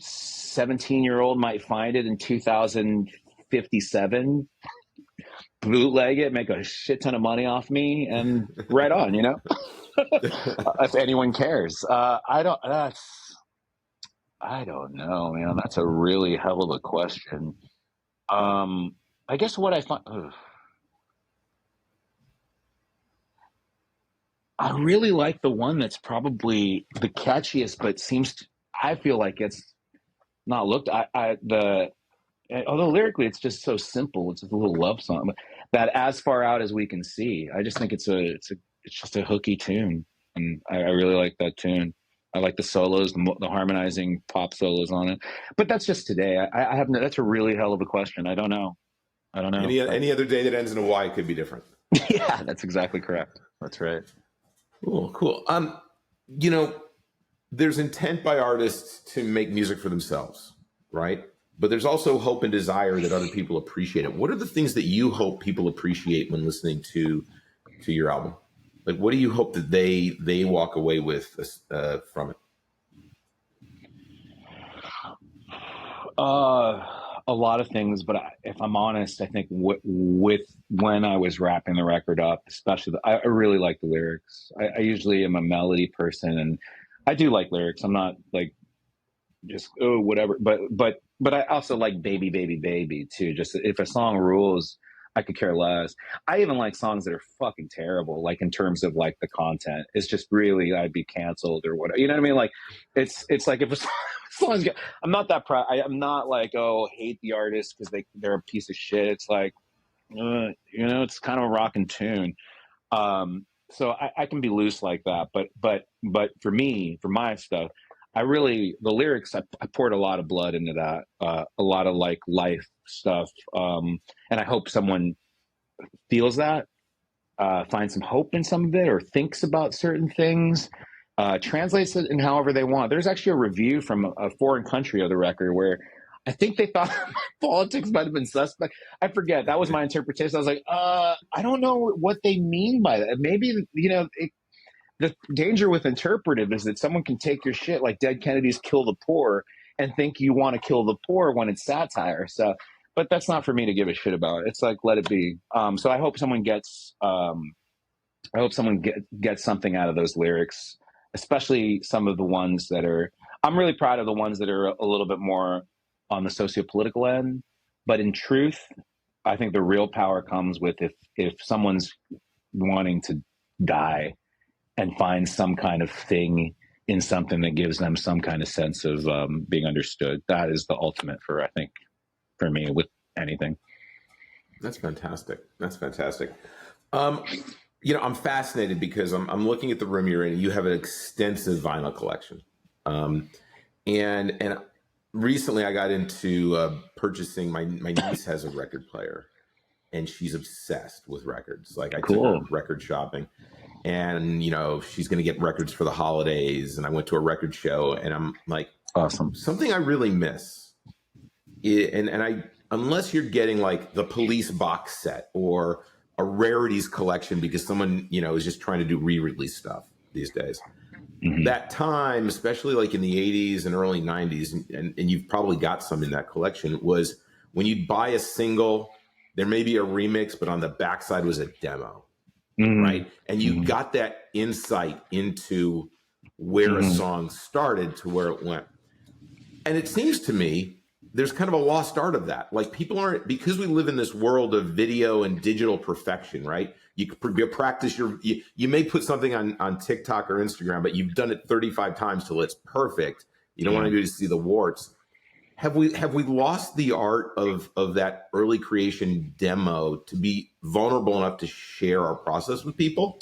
17-year-old might find it in 2057, bootleg it, make a shit ton of money off me, and right on, if anyone cares. I don't know, man. That's a really hell of a question. I guess what I find, I really like the one that's probably the catchiest, but I feel like it's not looked. Although lyrically it's just so simple. It's just a little love song. That As Far Out As We Can See. I just think it's just a hooky tune, and I really like that tune. I like the solos, the harmonizing pop solos on it. But that's just today. I have no. That's a really hell of a question. I don't know. Any other day that ends in a Y could be different. Yeah, that's exactly correct. That's right. Cool. There's intent by artists to make music for themselves, right? But there's also hope and desire that other people appreciate it. What are the things that you hope people appreciate when listening to your album? Like, what do you hope that they walk away with from it? A lot of things, but if I'm honest, I think with when I was wrapping the record up, especially, I really like the lyrics. I usually am a melody person, and I do like lyrics. I'm not like just whatever, but I also like Baby Baby Baby too. Just if a song rules, I could care less. I even like songs that are fucking terrible, like in terms of like the content. It's just really, I'd be canceled or whatever. You know what I mean? Like it's like if a song's good, I'm not that proud. I'm not like, hate the artist because they're a piece of shit. It's like, it's kind of a rockin' tune. So I can be loose like that. But for me, for my stuff, the lyrics, I poured a lot of blood into that, a lot of like life stuff. And I hope someone feels that, finds some hope in some of it, or thinks about certain things, translates it in however they want. There's actually a review from a foreign country of the record where I think they thought my politics might have been suspect. I forget. That was my interpretation. I was like, I don't know what they mean by that. Maybe, the danger with interpretive is that someone can take your shit like Dead Kennedys Kill the Poor and think you want to kill the poor when it's satire. So, but that's not for me to give a shit about. It's like, let it be. So I hope someone gets something out of those lyrics, especially some of the ones that are, I'm really proud of the ones that are a little bit more on the socio-political end. But in truth, I think the real power comes with if someone's wanting to die and find some kind of thing in something that gives them some kind of sense of being understood. That is the ultimate for me with anything. That's fantastic. I'm fascinated because I'm looking at the room you're in. You have an extensive vinyl collection. And recently I got into purchasing. My niece has a record player, and she's obsessed with records. Like I took her record shopping, and she's going to get records for the holidays. And I went to a record show, and I'm like, awesome. Something I really miss, and I unless you're getting like the Police box set or a rarities collection because someone is just trying to do re-release stuff these days. Mm-hmm. That time, especially like in the 80s and early 90s, and you've probably got some in that collection, was when you'd buy a single, there may be a remix, but on the backside was a demo, right? And you got that insight into where a song started to where it went. And it seems to me there's kind of a lost art of that. Like people aren't, because we live in this world of video and digital perfection, right? You practice you may put something on TikTok or Instagram, but you've done it 35 times till it's perfect. You don't want to see the warts. Have we lost the art of that early creation demo to be vulnerable enough to share our process with people?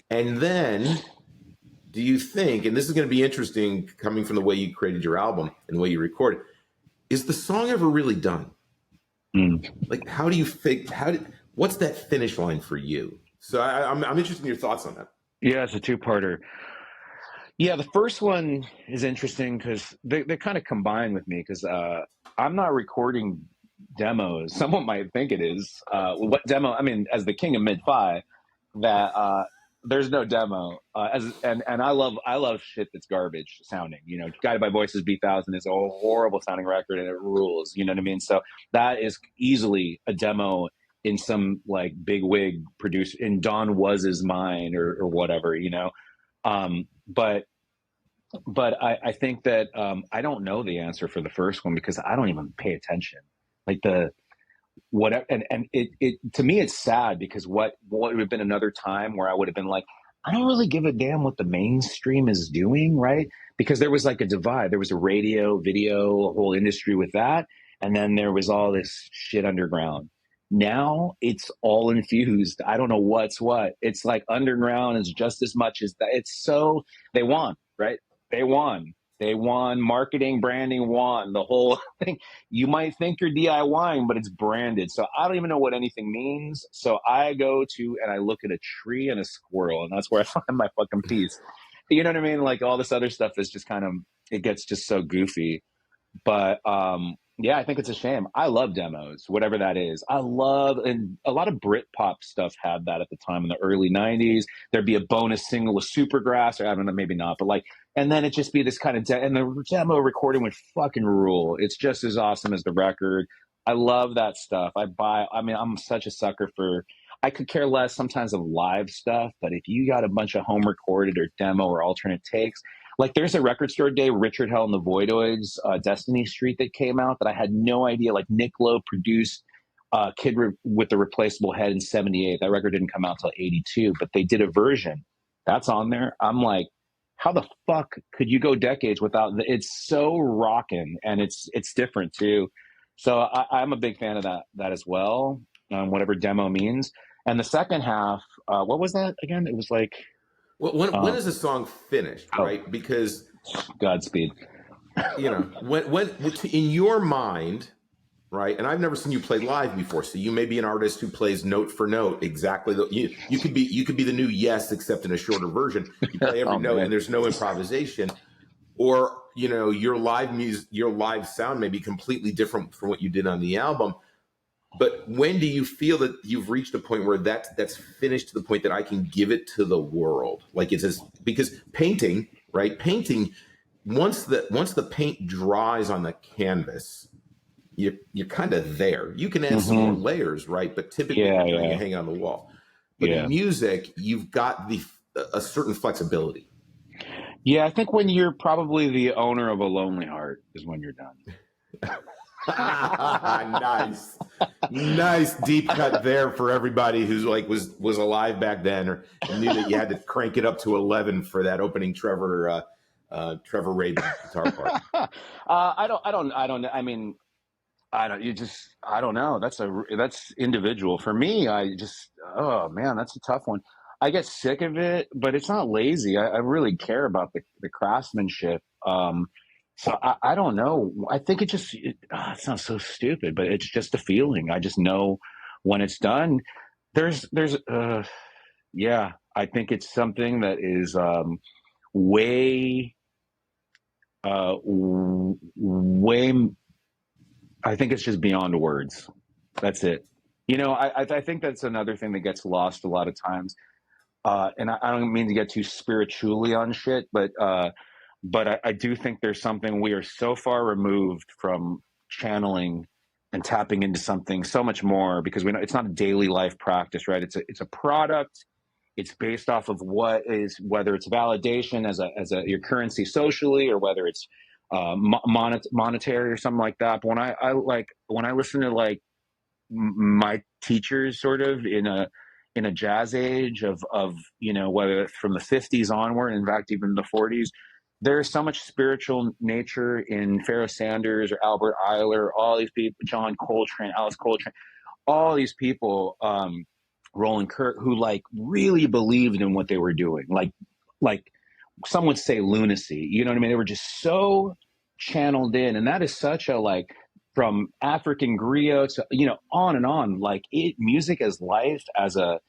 And then do you think, and this is going to be interesting coming from the way you created your album and the way you record it, is the song ever really done? Like, how do you what's that finish line for you? So I'm interested in your thoughts on that. Yeah, it's a two-parter. Yeah, the first one is interesting because they kind of combine with me because I'm not recording demos. Someone might think it is. What demo? I mean, as the king of mid-fi, that there's no demo. And I love shit that's garbage sounding. Guided by Voices B1000 is a horrible sounding record and it rules. You know what I mean? So that is easily a demo in some like big wig producer in Don Was's mind or whatever, but I think that I don't know the answer for the first one because I don't even pay attention. Like whatever, and it to me it's sad because what would have been another time where I would have been like, I don't really give a damn what the mainstream is doing, right? Because there was like a divide. There was a radio, video, a whole industry with that, and then there was all this shit underground. Now it's all infused. I don't know what's what. It's like underground is just as much as that. It's so they won, right? They won. Marketing, branding won the whole thing. You might think you're DIYing, but it's branded. So I don't even know what anything means. So I go to and I look at a tree and a squirrel, and that's where I find my fucking peace. You know what I mean? Like all this other stuff is just kind of, it gets just so goofy. But yeah, I think it's a shame. I love demos, whatever that is. And a lot of Britpop stuff had that at the time in the early 90s. There'd be a bonus single with Supergrass, or I don't know, maybe not, but like, and then it'd just be this kind of, and the demo recording would fucking rule. It's just as awesome as the record. I love that stuff. I'm such a sucker for, I could care less sometimes of live stuff, but if you got a bunch of home recorded or demo or alternate takes, like there's a record store day, Richard Hell and the Voidoids, Destiny Street that came out that I had no idea. Like Nick Lowe produced Kid with the Replaceable Head in 78. That record didn't come out till 82, but they did a version. That's on there. I'm like, how the fuck could you go decades without it's so rocking and it's different too. So I'm a big fan of that as well. Whatever demo means. And the second half, what was that again? It was like, when is a song finished, right? Because Godspeed. When in your mind, right? And I've never seen you play live before, so you may be an artist who plays note for note exactly. You could be the new Yes, except in a shorter version. You play every note, and there's no improvisation. Or your live sound may be completely different from what you did on the album. But when do you feel that you've reached a point where that's finished to the point that I can give it to the world? Like because painting, right? Painting, once the paint dries on the canvas, you're kind of there. You can add some more layers, right? But typically you hang it on the wall. But in music, you've got a certain flexibility. Yeah, I think when you're probably the owner of a lonely heart is when you're done. nice deep cut there for everybody who's like was alive back then or knew that you had to crank it up to 11 for that opening Trevor Rabin guitar part. I don't know. That's individual. For me, oh man, that's a tough one. I get sick of it, but it's not lazy. I really care about the craftsmanship. So I don't know. I think it sounds so stupid, but it's just a feeling. I just know when it's done. There's yeah, I think it's something that is way way. I think it's just beyond words. That's it. I think that's another thing that gets lost a lot of times. And I don't mean to get too spiritually on shit, but I do think there's something, we are so far removed from channeling and tapping into something so much more, because we know it's not a daily life practice, right? It's a product. It's based off of whether it's validation as your currency socially, or whether it's monetary or something like that. But when I listen to like my teachers, sort of in a jazz age of whether it's from the 50s onward, in fact even the 40s, there's so much spiritual nature in Pharoah Sanders or Albert Eiler, all these people, John Coltrane, Alice Coltrane, all these people, Roland Kirk, who like really believed in what they were doing. Like some would say lunacy, you know what I mean? They were just so channeled in. And that is such a, like, from African griot to, on and on, like music as life, as a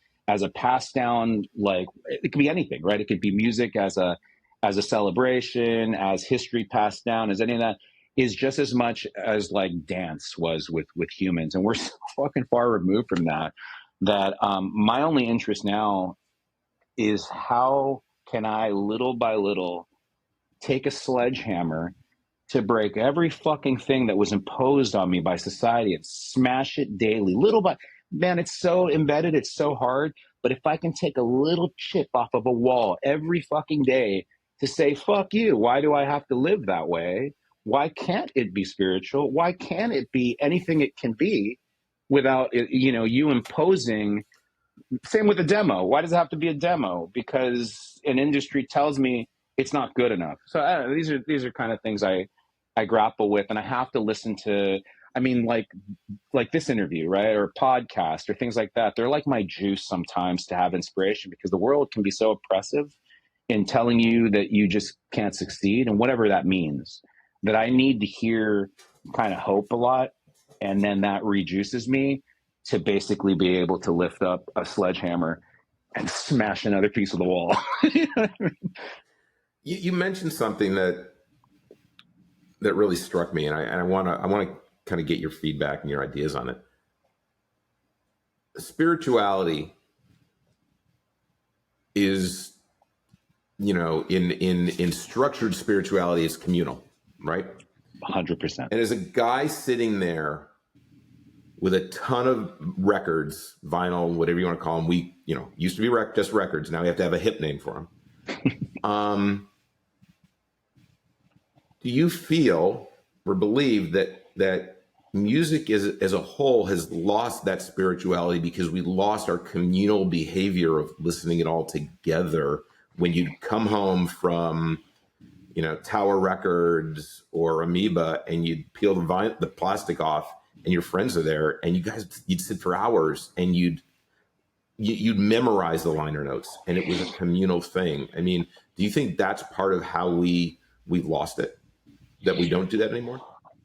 passed down, like it could be anything, right? It could be music as a celebration, as history passed down, as any of that, is just as much as like dance was with humans. And we're so fucking far removed from that my only interest now is how can I little by little take a sledgehammer to break every fucking thing that was imposed on me by society and smash it daily, little by, man, it's so embedded, it's so hard. But if I can take a little chip off of a wall every fucking day to say, fuck you, why do I have to live that way? Why can't it be spiritual? Why can't it be anything it can be without, you imposing? Same with a demo. Why does it have to be a demo? Because an industry tells me it's not good enough. So these are kind of things I grapple with, and I have to listen to. I mean, like this interview, right, or podcast, or things like that. They're like my juice sometimes to have inspiration, because the world can be so oppressive in telling you that you just can't succeed, and whatever that means. That I need to hear kind of hope a lot, and then that rejuices me to basically be able to lift up a sledgehammer and smash another piece of the wall. You know what I mean? You mentioned something that really struck me, and I want to kind of get your feedback and your ideas on it. Spirituality is, in structured spirituality, is communal, right? 100%. And as a guy sitting there with a ton of records, vinyl, whatever you want to call them, we, used to be just records. Now we have to have a hip name for them. Do you feel or believe that music as a whole has lost that spirituality because we lost our communal behavior of listening it all together? When you come home from, Tower Records or Amoeba, and you'd peel the plastic off, and your friends are there, and you'd sit for hours, and you'd memorize the liner notes, and it was a communal thing. I mean, do you think that's part of how we've lost it? That we don't do that anymore?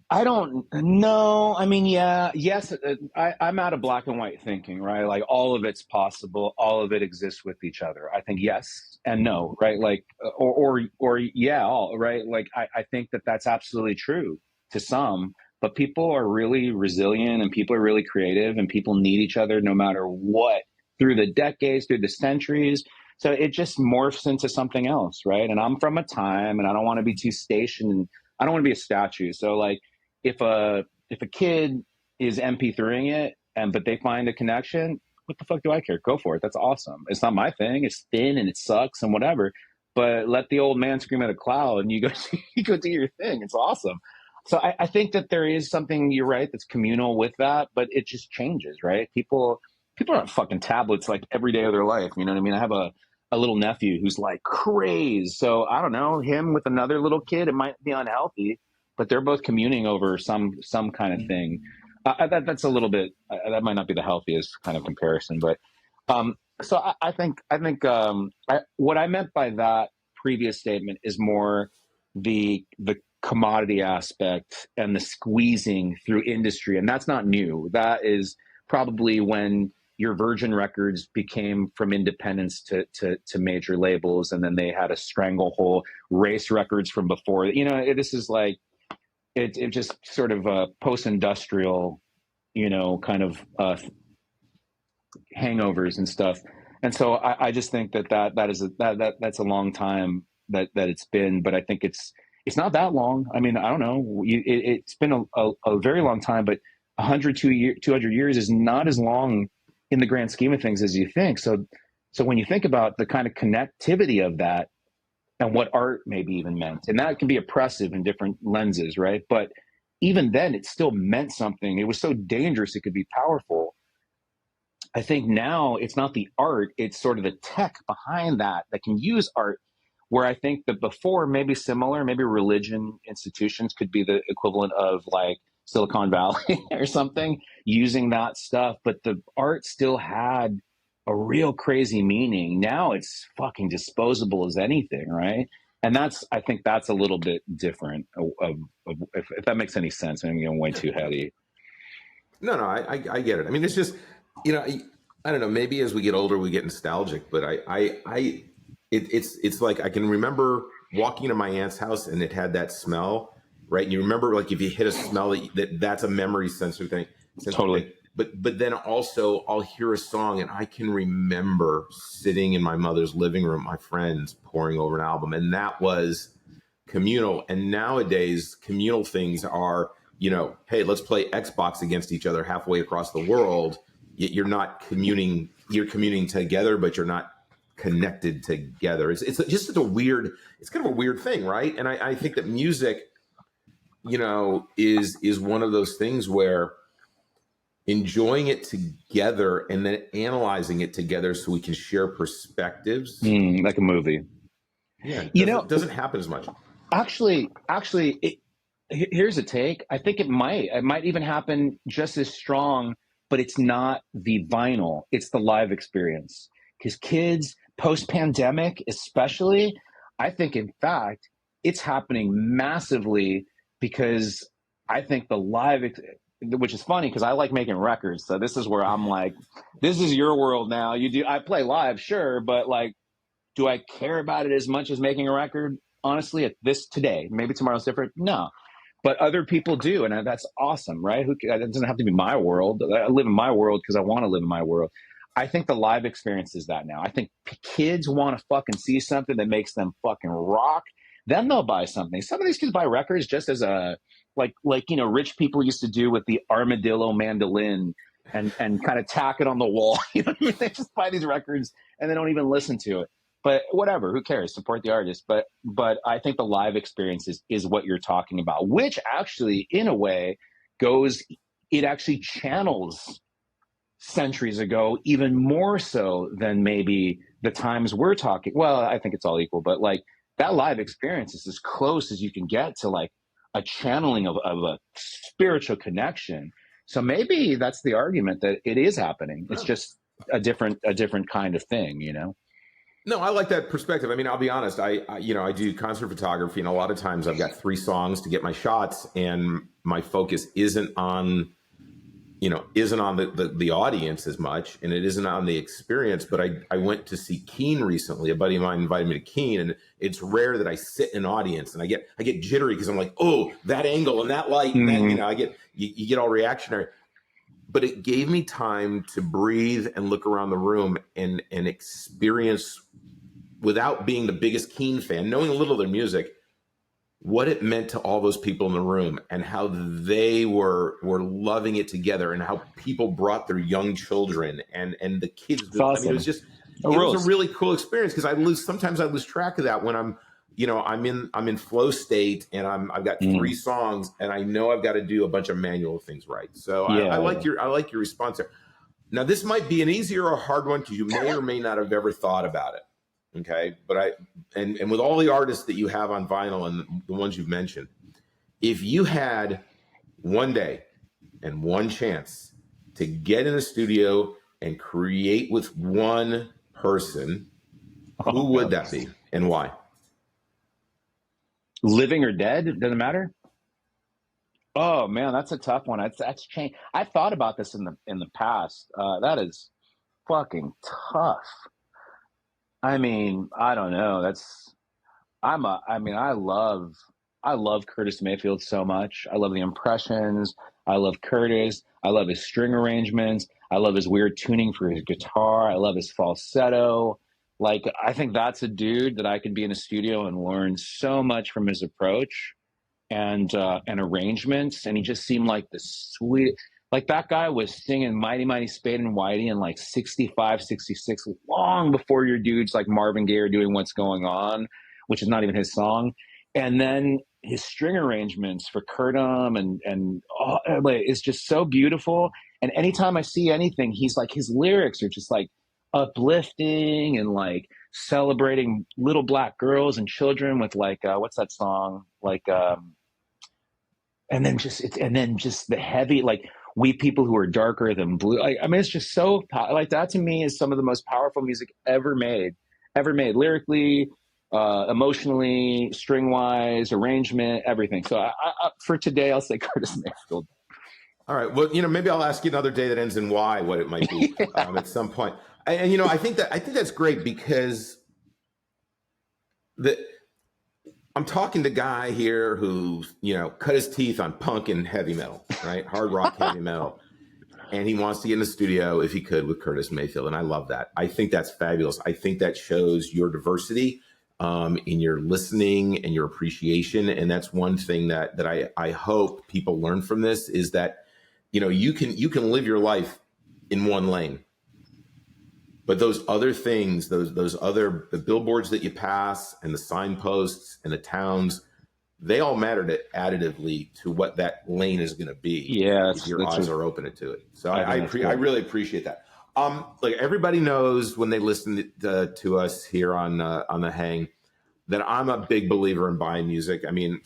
I don't know. I mean, yes, I'm out of black and white thinking, right? Like all of it's possible. All of it exists with each other. I think yes and no, right? Like, or yeah, all right. Like, I think that's absolutely true to some, but people are really resilient, and people are really creative, and people need each other no matter what, through the decades, through the centuries. So it just morphs into something else, right? And I'm from a time, and I don't want to be too stationed. I don't want to be a statue. So like, if a kid is MP3ing it, but they find a connection, what the fuck do I care? Go for it. That's awesome. It's not my thing. It's thin and it sucks and whatever. But let the old man scream at a cloud, and you go do your thing. It's awesome. So I think that there is something, you're right, that's communal with that, but it just changes, right? People are on fucking tablets like every day of their life. You know what I mean? I have a little nephew who's like crazed. So I don't know, him with another little kid, it might be unhealthy, but they're both communing over some kind of thing. That's a little bit, that might not be the healthiest kind of comparison, but so I think what I meant by that previous statement is more the commodity aspect and the squeezing through industry. And that's not new. That is probably when your Virgin Records became from independence to major labels, and then they had a stranglehold. Race Records from before, you know, this is like, it just sort of a post-industrial, you know, kind of hangovers and stuff. And so I just think that's a long time that it's been, but I think it's not that long. I mean, I don't know. It's been a very long time, but 200 years is not as long in the grand scheme of things as you think. So when you think about the kind of connectivity of that and what art maybe even meant, and that can be oppressive in different lenses, right? But even then, it still meant something. It was so dangerous, it could be powerful. I think now it's not the art, it's sort of the tech behind that can use art, where I think that before, maybe similar, maybe religion institutions could be the equivalent of like Silicon Valley or something, using that stuff, but the art still had a real crazy meaning. Now it's fucking disposable as anything, right? And I think that's a little bit different, if that makes any sense. I'm getting way too heady. No, I get it. I mean, it's just, you know, I don't know, maybe as we get older, we get nostalgic, but it's like, I can remember walking to my aunt's house and it had that smell, right? And you remember, like, if you hit a smell, that's a memory sensitive thing. Totally. But then also I'll hear a song and I can remember sitting in my mother's living room, my friends pouring over an album, and that was communal. And nowadays communal things are, you know, hey, let's play Xbox against each other halfway across the world. You're not communing, you're communing together, but you're not connected together. It's just it's kind of a weird thing, right? And I think that music, you know, is one of those things where enjoying it together and then analyzing it together so we can share perspectives. Like a movie. Yeah, it doesn't happen as much. Actually, here's a take. I think it might even happen just as strong, but it's not the vinyl, it's the live experience. Because kids, post-pandemic especially, I think, in fact, it's happening massively, because I think the live, which is funny because I like making records. So this is where I'm like, this is your world now. I play live, sure, but like, do I care about it as much as making a record? Honestly, at this today, maybe tomorrow's different. No, but other people do, and that's awesome, right? It doesn't have to be my world. I live in my world because I want to live in my world. I think the live experience is that now. I think kids want to fucking see something that makes them fucking rock. Then they'll buy something. Some of these kids buy records just as a like you know, rich people used to do with the armadillo mandolin and kind of tack it on the wall. You know what I mean? They just buy these records and they don't even listen to it. But whatever, who cares? Support the artist. But I think the live experience is what you're talking about, which actually, in a way, it actually channels centuries ago, even more so than maybe the times we're talking. Well, I think it's all equal, but like that live experience is as close as you can get to like a channeling of a spiritual connection. So maybe that's the argument, that it is happening. It's just a different kind of thing, you know? No, I like that perspective. I mean, I'll be honest. I do concert photography, and a lot of times I've got 3 songs to get my shots, and my focus isn't on the audience as much, and it isn't on the experience. But I went to see Keen recently. A buddy of mine invited me to Keen, and it's rare that I sit in an audience and I get jittery because I'm like, oh, that angle and that light, and then, you know, you get all reactionary. But it gave me time to breathe and look around the room and experience, without being the biggest Keen fan, knowing a little of their music, what it meant to all those people in the room and how they were loving it together, and how people brought their young children and the kids. Awesome. I mean, it was a really cool experience, because sometimes I lose track of that when I'm in flow state and I've got 3 songs and I know I've got to do a bunch of manual things right. So I like your response there. Now, this might be an easier or hard one because you may or may not have ever thought about it. Okay. But and with all the artists that you have on vinyl and the ones you've mentioned, if you had one day and one chance to get in a studio and create with one person, who would that be and why? Living or dead, it doesn't matter. Oh man, that's a tough one. That's changed. I thought about this in the past. That is fucking tough. I mean, I don't know. I love Curtis Mayfield so much. I love the impressions. I love Curtis. I love his string arrangements. I love his weird tuning for his guitar. I love his falsetto. Like, I think that's a dude that I could be in a studio and learn so much from his approach and arrangements. And he just seemed like the sweet, like that guy was singing Mighty Mighty Spade and Whitey in like 65, 66, long before your dudes like Marvin Gaye are doing What's Going On, which is not even his song. And then his string arrangements for Curtum and like, it's just so beautiful. And anytime I see anything, he's like, his lyrics are just like uplifting and like celebrating little black girls and children with like what's that song, like and then just the heavy, like, we people who are darker than blue. I mean, it's just so like that to me is some of the most powerful music ever made, lyrically, emotionally, string wise, arrangement, everything. So I, for today, I'll say Curtis Mayfield. All right. Well, maybe I'll ask you another day that ends in Y, what it might be at some point. And I think that's great because I'm talking to a guy here who's, cut his teeth on punk and heavy metal, right? Hard rock, heavy metal. And he wants to get in the studio if he could with Curtis Mayfield. And I love that. I think that's fabulous. I think that shows your diversity in your listening and your appreciation. And that's one thing that I hope people learn from this is that, you can live your life in one lane. But those other things, the billboards that you pass and the signposts and the towns, they all matter additively to what that lane is going to be. Yeah, if your eyes are open to it. So I really appreciate that. Like everybody knows when they listen to us here on the Hang that I'm a big believer in buying music. I mean,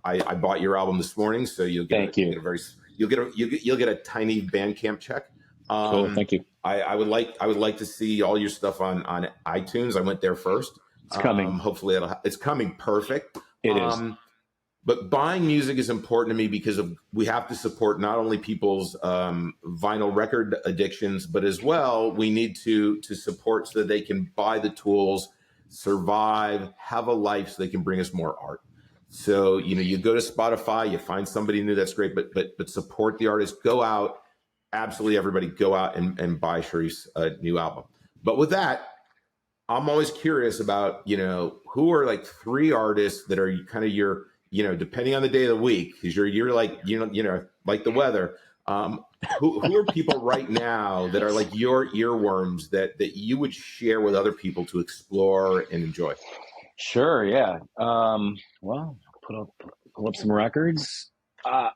I bought your album this morning, so you'll get a tiny Bandcamp check. Cool, thank you. I would like to see all your stuff on iTunes. I went there first. It's coming. Hopefully it's coming perfect. It is. But buying music is important to me because we have to support not only people's vinyl record addictions, but as well, we need to support so that they can buy the tools, survive, have a life so they can bring us more art. So, you go to Spotify, you find somebody new, that's great, but support the artist, go out. Absolutely, everybody go out and buy Sharif's new album. But with that, I'm always curious about, who are like 3 artists that are kind of your, depending on the day of the week, because you're like, like the weather. Who are people right now that are like your earworms that you would share with other people to explore and enjoy? Sure, yeah. Well, pull up some records.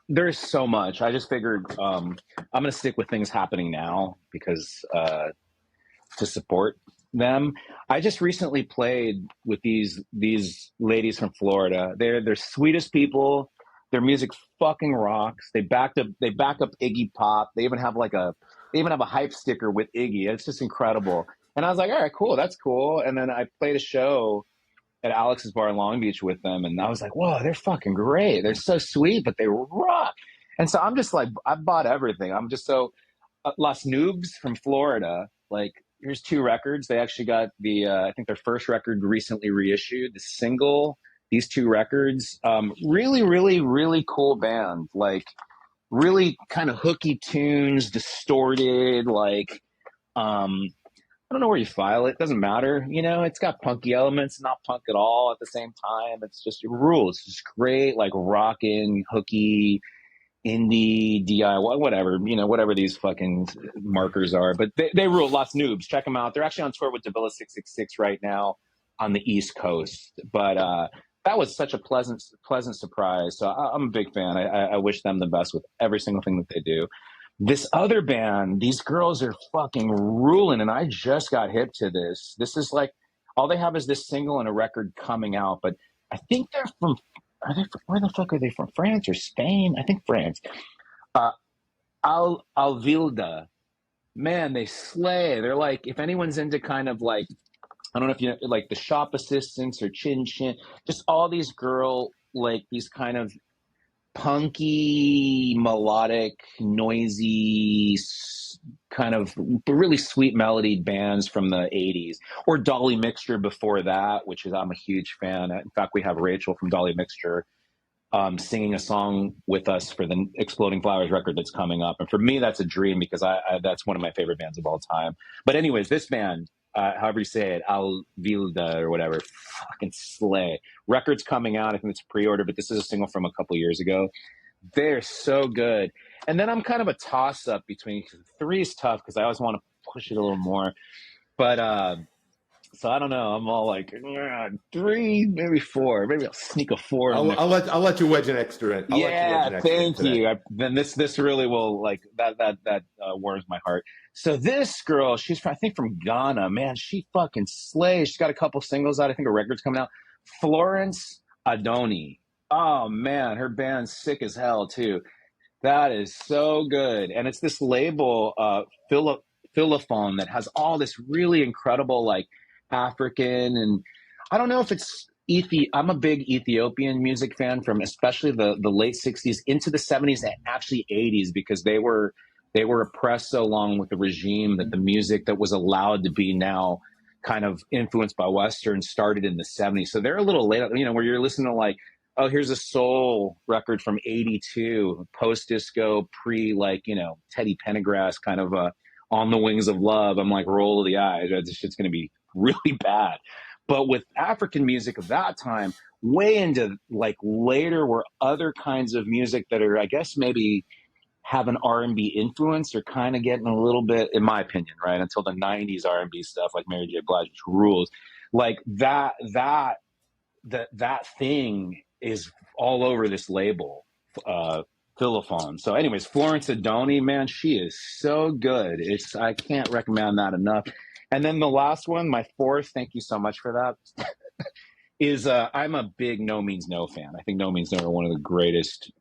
There's so much. I just figured I'm going to stick with things happening now because to support them. I just recently played with these ladies from Florida. They're sweetest people. Their music fucking rocks. They back up Iggy Pop. They even have a hype sticker with Iggy. It's just incredible. And I was like, all right, cool, that's cool. And then I played a show at Alex's Bar in Long Beach with them, and I was like, whoa, they're fucking great. They're so sweet, but they rock. And so I'm just like, I bought everything. I'm just so Las Noobs from Florida. Like, here's 2 records. They actually got I think their first record recently reissued, the single. These 2 records, really, really, really cool band. Like, really kind of hooky tunes, distorted, like, I don't know where you file it. Doesn't matter. It's got punky elements, not punk at all at the same time. It's just rules. It's just great, like rockin', hooky, indie, DIY, whatever, whatever these fucking markers are. But they rule. Las Noobs. Check them out. They're actually on tour with Davila 666 right now on the East Coast. But that was such a pleasant surprise. So I'm a big fan. I wish them the best with every single thing that they do. This other band, these girls are fucking ruling, and I just got hip to this. This is like, all they have is this single and a record coming out, but I think they're from, where the fuck are they from? France or Spain? I think France. Alvilda. Man, they slay. They're like, if anyone's into kind of like, I don't know if you know, like the Shop Assistants or Chin Chin, just all these girl like these kind of punky, melodic, noisy, kind of really sweet melodied bands from the 80s, or Dolly Mixture before that, which is, I'm a huge fan. In fact, we have Rachel from Dolly Mixture singing a song with us for the Exploding Flowers record that's coming up. And for me, that's a dream because I that's one of my favorite bands of all time. But anyways, this band, however you say it, Al Vilda or whatever, fucking slay. Record's coming out. I think it's pre-order, but this is a single from a couple years ago. They're so good. And then I'm kind of a toss-up between, 3 is tough because I always want to push it a little more. But so I don't know. I'm all like 3, maybe 4. Maybe I'll sneak a 4. I'll let you wedge an extra in. Thank you. Then this really will, like, that warms my heart. So this girl, she's I think from Ghana. Man, she fucking slays. She's got a couple singles out. I think a record's coming out. Florence Adoni. Oh man, her band's sick as hell too. That is so good. And it's this label, Philophone, that has all this really incredible, like, African, and I don't know if it's I'm a big Ethiopian music fan from especially the late 60s into the 70s and actually 80s, because they were oppressed so long with the regime that the music that was allowed to be now kind of influenced by Western started in the 70s. So they're a little late, where you're listening to, like, oh, here's a soul record from 82, post-disco, Teddy Pendergrass kind of On the Wings of Love. I'm like, roll of the eyes. This shit's going to be really bad. But with African music of that time, way into, like, later were other kinds of music that are, I guess, maybe have an R&B influence or kind of getting a little bit, in my opinion, right, until the 90s R&B stuff like Mary J. Blige, which rules. Like that thing is all over this label, Philophone. So anyways, Florence Adoni, man, she is so good. I can't recommend that enough. And then the last one, my 4th, thank you so much for that, is I'm a big No Means No fan. I think No Means No are one of the greatest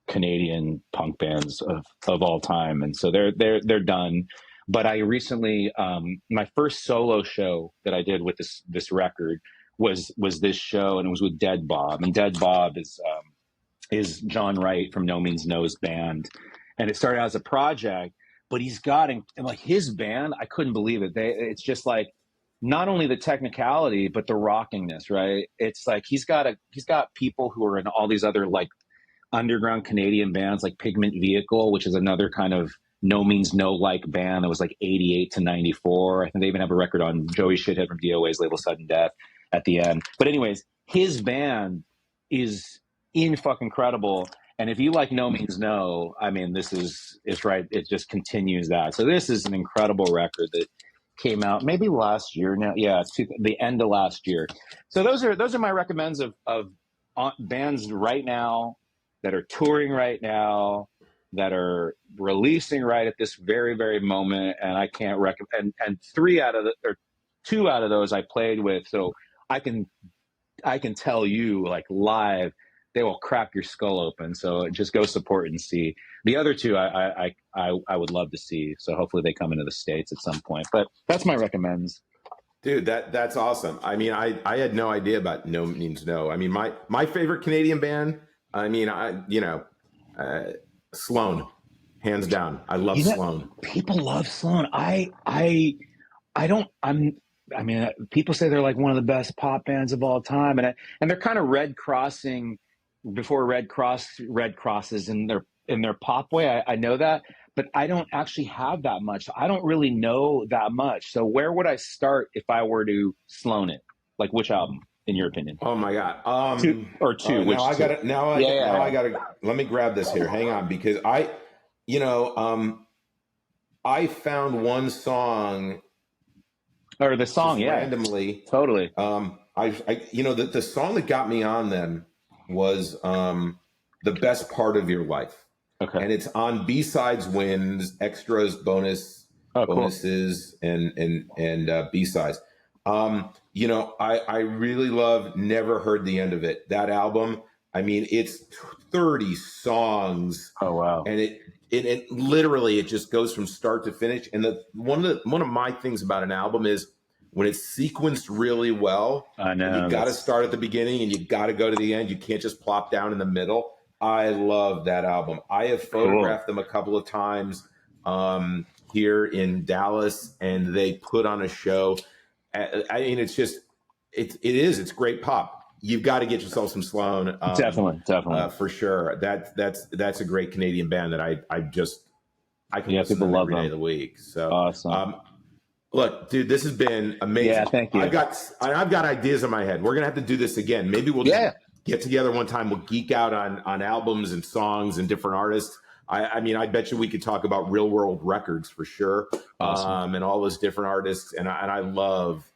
Canadian punk bands of all time. And so they're done. But I recently, my first solo show that I did with this record was this show, and it was with Dead Bob. And Dead Bob is John Wright from No Means No's band. And it started out as a project, but he's got, and like his band, I couldn't believe it. It's just like, not only the technicality, but the rockingness, right? It's like he's got people who are in all these other, like, underground Canadian bands, like Pigment Vehicle, which is another kind of No Means No like band that was like 88 to 94. I think they even have a record on Joey Shithead from DOA's label Sudden Death at the end. But anyways, his band is in fucking incredible. And if you like No Means No, I mean, this is right. It just continues that. So this is an incredible record that came out maybe last year now. Yeah, it's the end of last year. So those are my recommends of bands right now that are touring right now, that are releasing right at this very, very moment. And I can't recommend, and 2 out of those I played with. So I can tell you, like, live, they will crack your skull open. So just go support and see. The other 2 I would love to see. So hopefully they come into the States at some point. But that's my recommends. Dude, that's awesome. I mean, I had no idea about No Means No. I mean, my favorite Canadian band, I mean, Sloan, hands down. I love Sloan. People love Sloan. People say they're like one of the best pop bands of all time, and they're kind of Red Crossing before Red Crosses in their pop way. I know that, but I don't actually have that much. I don't really know that much. So where would I start if I were to Sloan it? Like, which album, in your opinion? Oh my God. 2 or 2. Now I got to, let me grab this here. Hang on, because I found one song, or the song, randomly. Totally. The song that got me on them was The Best Part of Your Life. Okay. And it's on B-sides, wins, extras, bonuses, and B-sides. I really love Never Heard the End of It. That album, I mean, it's 30 songs. Oh wow. And it literally, it just goes from start to finish. And one of my things about an album is when it's sequenced really well. I know. You got to start at the beginning and you got to go to the end. You can't just plop down in the middle. I love that album. I have photographed them a couple of times here in Dallas, and they put on a show. I mean, it's great pop. You've got to get yourself some Sloan. Definitely. For sure. That's a great Canadian band that I can listen to people love every day them. of the week. So awesome. Look, dude, this has been amazing. Yeah, thank you. I've got ideas in my head. We're gonna have to do this again. Maybe we'll just get together one time. We'll geek out on albums and songs and different artists. I mean, I bet you we could talk about real world records for sure. Awesome. And all those different artists. And I love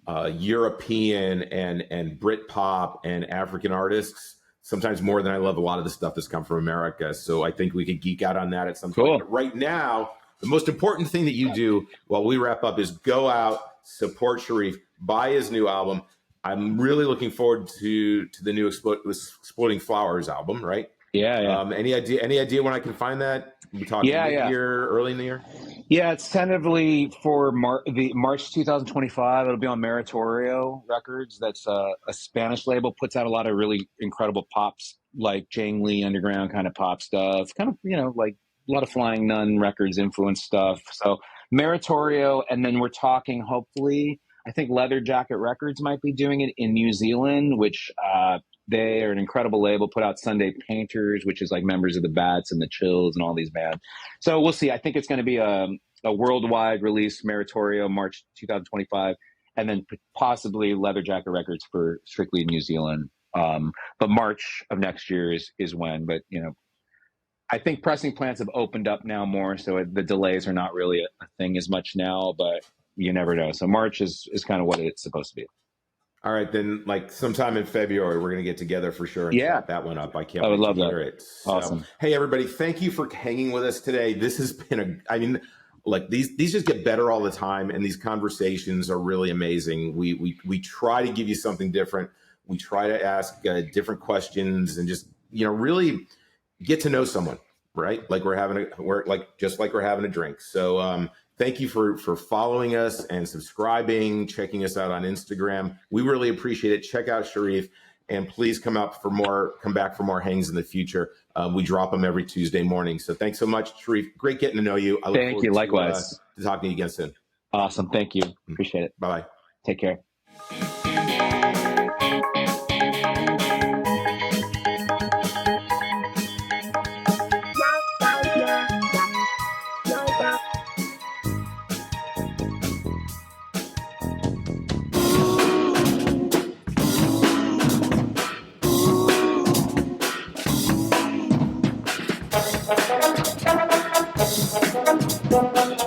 European and Britpop and African artists sometimes more than I love a lot of the stuff that's come from America. So I think we could geek out on that at some point. But right now, the most important thing that you do while we wrap up is go out, support Sharif, buy his new album. I'm really looking forward to the new Exploding Flowers album, right? Yeah. Any idea when I can find that? We talking mid-year, early in the year? Yeah, it's tentatively for March 2025. It'll be on Meritorio Records. That's a Spanish label, puts out a lot of really incredible pops, like Jang Lee underground kind of pop stuff, kind of, like a lot of Flying Nun Records influenced stuff. So Meritorio, and then we're talking, hopefully, I think Leather Jacket Records might be doing it in New Zealand, which they are an incredible label, put out Sunday Painters, which is like members of the Bats and the Chills and all these bands. So we'll see. I think it's going to be a worldwide release, Meritorio, March 2025, and then possibly Leather Jacket Records for strictly New Zealand. But March of next year is when. But, I think pressing plants have opened up now more, so the delays are not really a thing as much now, but you never know. So March is kind of what it's supposed to be. All right, then, like sometime in February, we're going to get together for sure and chat that one up. I can't wait to hear it. So, awesome. Hey, everybody, thank you for hanging with us today. This has been these just get better all the time, and these conversations are really amazing. We try to give you something different. We try to ask different questions and just really get to know someone, right? Like we're having a drink. So thank you for following us and subscribing, checking us out on Instagram. We really appreciate it. Check out Sharif, and please come back for more hangs in the future. We drop them every Tuesday morning. So thanks so much, Sharif. Great getting to know you. I look Thank you. Likewise. To talking to you again soon. Awesome. Thank you. Appreciate it. Bye-bye. Take care. Thank you.